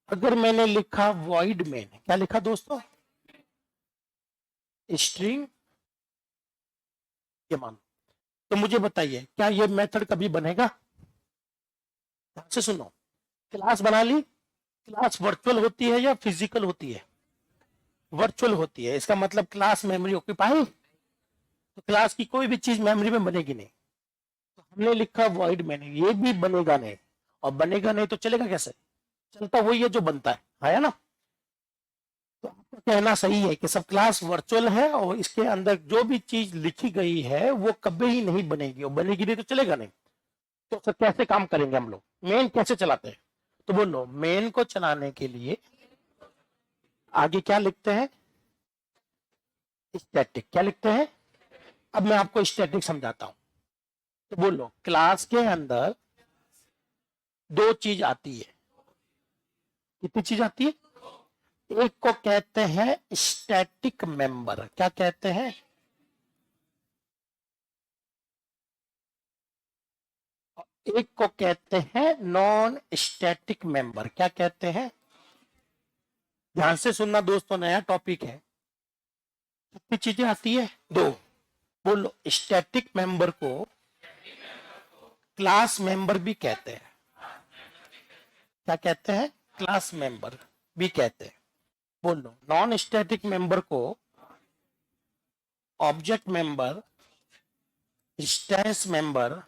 अगर मैंने लिखा वॉइड मेन, क्या लिखा दोस्तों? स्ट्रिंग, ये मान। तो मुझे बताइए क्या ये मेथड कभी बनेगा? ध्यान से सुनो। क्लास बना ली, क्लास वर्चुअल होती है या फिजिकल होती है? वर्चुअल होती है। इसका मतलब क्लास मेमोरी ऑक्यूपाई, तो क्लास की कोई भी चीज मेमोरी में बनेगी नहीं। तो हमने लिखा वॉइड मेन, ये भी बनेगा नहीं। और बनेगा नहीं तो चलेगा कैसे? चलता वही है जो बनता है ना? तो आपका कहना सही है कि सब क्लास वर्चुअल है, और इसके अंदर जो भी चीज लिखी गई है वो कभी ही नहीं बनेगी, और बनेगी नहीं तो चलेगा नहीं। तो सर कैसे काम करेंगे हम लोग? मेन कैसे चलाते हैं? तो बोलो, मेन को चलाने के लिए आगे क्या लिखते हैं? स्टैटिक। क्या लिखते हैं? अब मैं आपको स्टैटिक समझाता हूं। तो बोलो, क्लास के अंदर दो चीज आती है। कितनी चीज आती है? एक को कहते हैं स्टैटिक मेंबर। क्या कहते हैं? एक को कहते हैं नॉन स्टैटिक मेंबर। क्या कहते हैं? ध्यान से सुनना दोस्तों, नया टॉपिक है। कितनी चीजें आती है? दो। बोलो, स्टैटिक मेंबर को क्लास मेंबर भी कहते हैं। क्या कहते हैं? क्लास मेंबर भी कहते हैं। बोलो, नॉन स्टैटिक मेंबर को ऑब्जेक्ट मेंबर, इंस्टेंस मेंबर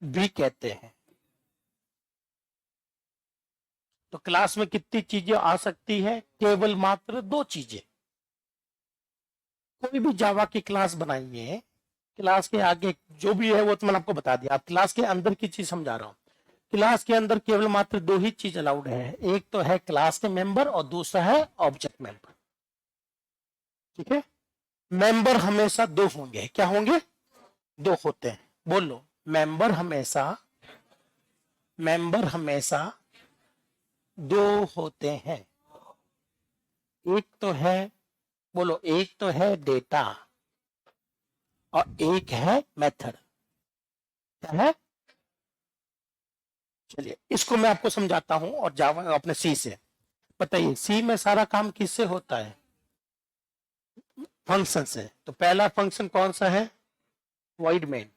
भी कहते हैं। तो क्लास में कितनी चीजें आ सकती है? केवल मात्र दो चीजें। कोई भी जावा की क्लास बनाइए, क्लास के आगे जो भी है वो तो मैंने आपको बता दिया। आप क्लास के अंदर की चीज समझा रहा हूं। क्लास के अंदर केवल मात्र दो ही चीज अलाउड है, एक तो है क्लास के मेंबर और दूसरा है ऑब्जेक्ट मेंबर। ठीक है? मेंबर हमेशा दो होंगे। क्या होंगे? दो होते हैं। बोलो, मेंबर हमेशा, मेंबर हमेशा दो होते हैं। एक तो है, बोलो, एक तो है डेटा और एक है मेथड। क्या है? चलिए इसको मैं आपको समझाता हूं और जावा अपने सी से। बताइए सी में सारा काम किससे होता है? फंक्शन से। तो पहला फंक्शन कौन सा है? Void main.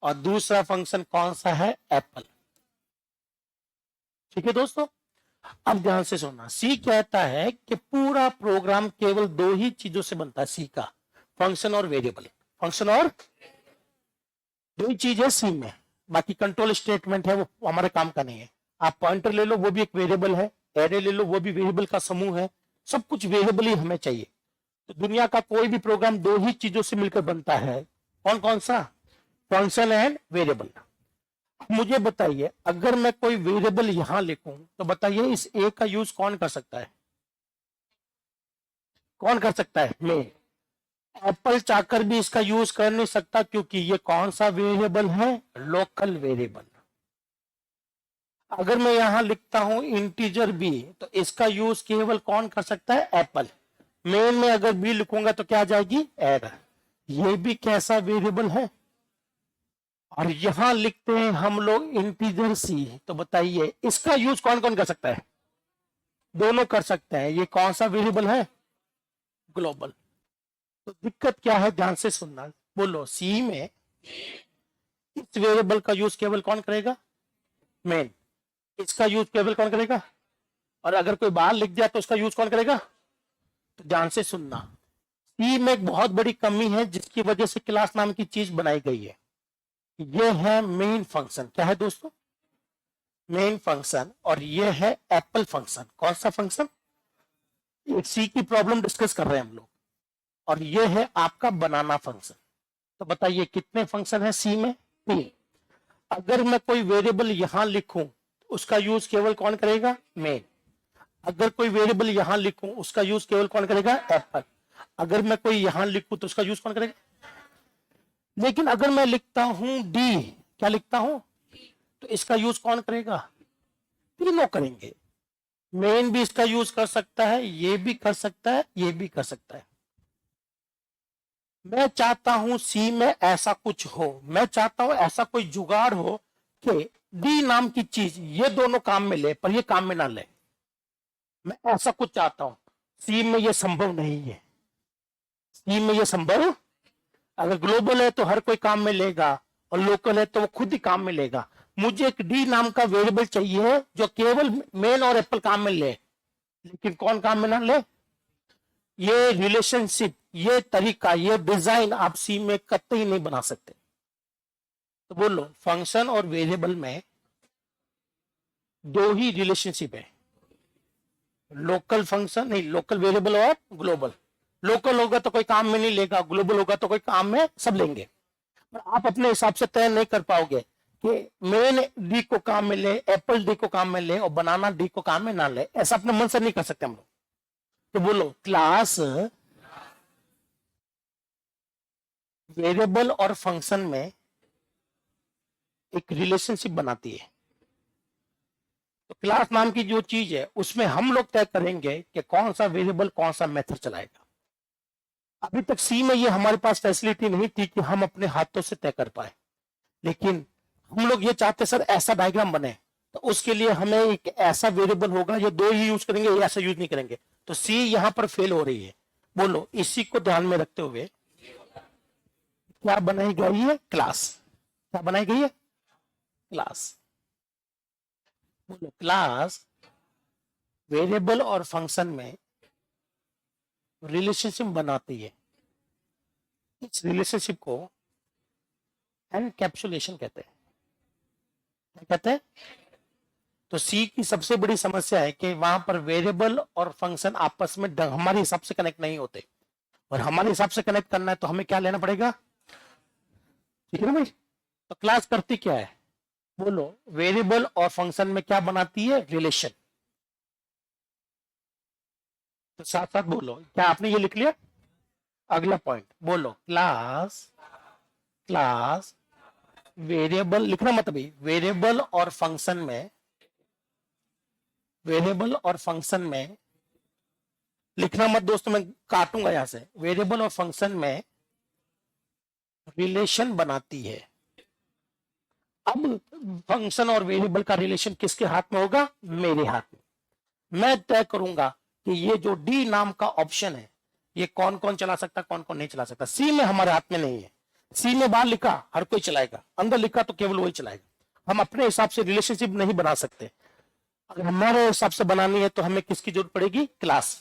और दूसरा फंक्शन कौन सा है? एप्पल। ठीक है दोस्तों, अब ध्यान से सुनना। सी कहता है कि पूरा प्रोग्राम केवल दो ही चीजों से बनता है सी का, फंक्शन और वेरिएबल। फंक्शन और दो ही चीज है सी में, बाकी कंट्रोल स्टेटमेंट है वो हमारे काम का नहीं है। आप पॉइंटर ले लो वो भी एक वेरिएबल है, एरे ले लो वो भी वेरिएबल का समूह है, सब कुछ वेरिएबल ही हमें चाहिए। तो दुनिया का कोई भी प्रोग्राम दो ही चीजों से मिलकर बनता है, कौन कौन सा? Function and variable. मुझे बताइए अगर मैं कोई वेरिएबल यहां लिखूं तो बताइए इस ए का यूज कौन कर सकता है? कौन कर सकता है? मैं। एप्पल चाहकर भी इसका यूज कर नहीं सकता क्योंकि ये कौन सा वेरिएबल है? Local variable. अगर मैं यहां लिखता हूं इंटीजर बी तो इसका यूज केवल कौन कर सकता है? एप्पल। मेन में अगर बी लिखूंगा तो क्या आ जाएगी? एरर। ये भी कैसा वेरिएबल है? और यहां लिखते हैं हम लोग इंटीजर सी, तो बताइए इसका यूज कौन कौन कर सकता है? दोनों कर सकते हैं। ये कौन सा वेरिएबल है? ग्लोबल। तो दिक्कत क्या है? ध्यान से सुनना। बोलो सी में इस वेरिएबल का यूज केवल कौन करेगा? मेन। इसका यूज केवल कौन करेगा? और अगर कोई बाहर लिख दिया तो उसका यूज कौन करेगा? तो ध्यान से सुनना। सी में एक बहुत बड़ी कमी है जिसकी वजह से क्लास नाम की चीज बनाई गई है। ये है मेन फंक्शन। क्या है दोस्तों? Main function. और ये है एप्पल फंक्शन। कौन सा फंक्शन? सी की प्रॉब्लम डिस्कस कर रहे हैं हम लोग। और ये है आपका बनाना फंक्शन। तो बताइए कितने फंक्शन है सी में? 3। अगर मैं कोई वेरिएबल यहां लिखूं उसका यूज केवल कौन करेगा? मेन। अगर कोई वेरिएबल यहां लिखूं उसका यूज केवल कौन करेगा? एप्पल। अगर मैं कोई यहां लिखूं तो उसका यूज कौन करेगा? लेकिन अगर मैं लिखता हूं डी, क्या लिखता हूं, तो इसका यूज कौन करेगा? तीनों करेंगे। मेन भी इसका यूज कर सकता है, ये भी कर सकता है, ये भी कर सकता है। मैं चाहता हूं सी में ऐसा कुछ हो, मैं चाहता हूं ऐसा कोई जुगाड़ हो कि डी नाम की चीज ये दोनों काम में ले पर ये काम में ना ले। मैं ऐसा कुछ चाहता हूं। सी में ये संभव नहीं है। सी में ये संभव, अगर ग्लोबल है तो हर कोई काम में लेगा और लोकल है तो वो खुद ही काम में लेगा। मुझे एक डी नाम का वेरिएबल चाहिए जो केवल मेन और एप्पल काम में ले, लेकिन कौन काम में ना ले? ये रिलेशनशिप, ये तरीका, ये डिजाइन आप सी में कतई नहीं बना सकते। तो बोलो फंक्शन और वेरिएबल में दो ही रिलेशनशिप है, लोकल फंक्शन नहीं, लोकल वेरिएबल और ग्लोबल। लोकल होगा तो कोई काम में नहीं लेगा, ग्लोबल होगा तो कोई काम में सब लेंगे। पर आप अपने हिसाब से तय नहीं कर पाओगे कि मेन डी को काम में ले, एप्पल डी को काम में ले और बनाना डी को काम में ना ले। ऐसा अपने मन से नहीं कर सकते हम लोग। तो बोलो क्लास वेरिएबल और फंक्शन में एक रिलेशनशिप बनाती है। तो क्लास नाम की जो चीज है उसमें हम लोग तय करेंगे कि कौन सा वेरिएबल कौन सा मेथड चलाएगा। अभी तक सी में ये हमारे पास फैसिलिटी नहीं थी कि हम अपने हाथों से तय कर पाए, लेकिन हम लोग ये चाहते सर ऐसा डायग्राम बने, तो उसके लिए हमें एक ऐसा वेरिएबल होगा, ये दो ही यूज करेंगे, ये ऐसा यूज नहीं करेंगे। तो सी यहां पर फेल हो रही है। बोलो इसी को ध्यान में रखते हुए क्या बनाई गई है? क्लास। क्या बनाई गई है? क्लास। बोलो क्लास वेरिएबल और फंक्शन में रिलेशनशिप बनाती है। इस रिलेशनशिप को एनकैप्सुलेशन कहते हैं। क्या कहते हैं? तो सी की सबसे बड़ी समस्या है कि वहां पर वेरिएबल और फंक्शन आपस में हमारे हिसाब से कनेक्ट नहीं होते, और हमारे हिसाब से कनेक्ट करना है तो हमें क्या लेना पड़ेगा? ठीक है ना भाई? तो क्लास करती क्या है? बोलो वेरिएबल और फंक्शन में क्या बनाती है? रिलेशन। तो साथ साथ बोलो, क्या आपने ये लिख लिया? अगला पॉइंट बोलो क्लास, क्लास वेरिएबल लिखना मत अभी, वेरिएबल और फंक्शन में, वेरिएबल और फंक्शन में लिखना मत दोस्तों, मैं काटूंगा यहां से। वेरिएबल और फंक्शन में रिलेशन बनाती है। अब फंक्शन और वेरिएबल का रिलेशन किसके हाथ में होगा? मेरे हाथ में। मैं तय करूंगा कि ये जो डी नाम का ऑप्शन है ये कौन कौन चला सकता, कौन कौन नहीं चला सकता। सी में हमारे हाथ में नहीं है। सी में बाहर लिखा हर कोई चलाएगा, अंदर लिखा तो केवल वही चलाएगा। हम अपने हिसाब से रिलेशनशिप नहीं बना सकते। अगर हमारे हिसाब से बनानी है तो हमें किसकी जरूरत पड़ेगी? क्लास।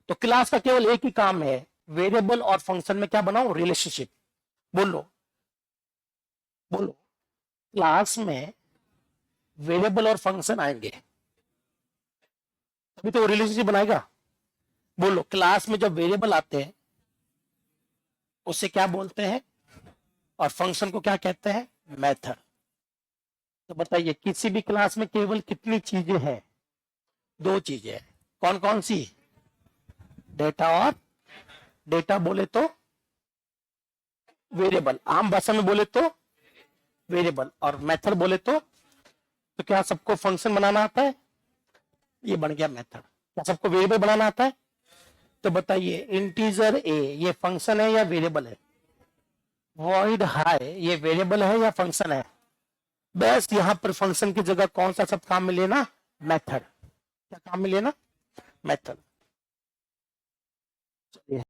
तो क्लास का केवल एक ही काम है, वेरिएबल और फंक्शन में क्या बनाओ? रिलेशनशिप। बोलो बोलो, क्लास में वेरिएबल और फंक्शन आएंगे तभी तो रिलेशनशिप बनाएगा। बोलो, क्लास में जब वेरिएबल आते हैं उसे क्या बोलते हैं और फंक्शन को क्या कहते हैं? मेथड। तो बताइए किसी भी क्लास में केवल कितनी चीजें हैं? दो चीजें। कौन कौन सी? डेटा और डेटा बोले तो वेरिएबल, आम भाषा में बोले तो वेरिएबल, और मेथड बोले तो क्या सबको फंक्शन बनाना आता है? ये बन गया मेथड। क्या सबको वेरिएबल बनाना आता है? तो बताइए इंटीजर ए ये फंक्शन है या वेरिएबल है? वॉइड हाई ये वेरिएबल है या फंक्शन है? बस यहां पर फंक्शन की जगह कौन सा सब काम में लेना? मेथड। क्या काम में लेना? मेथड। चलिए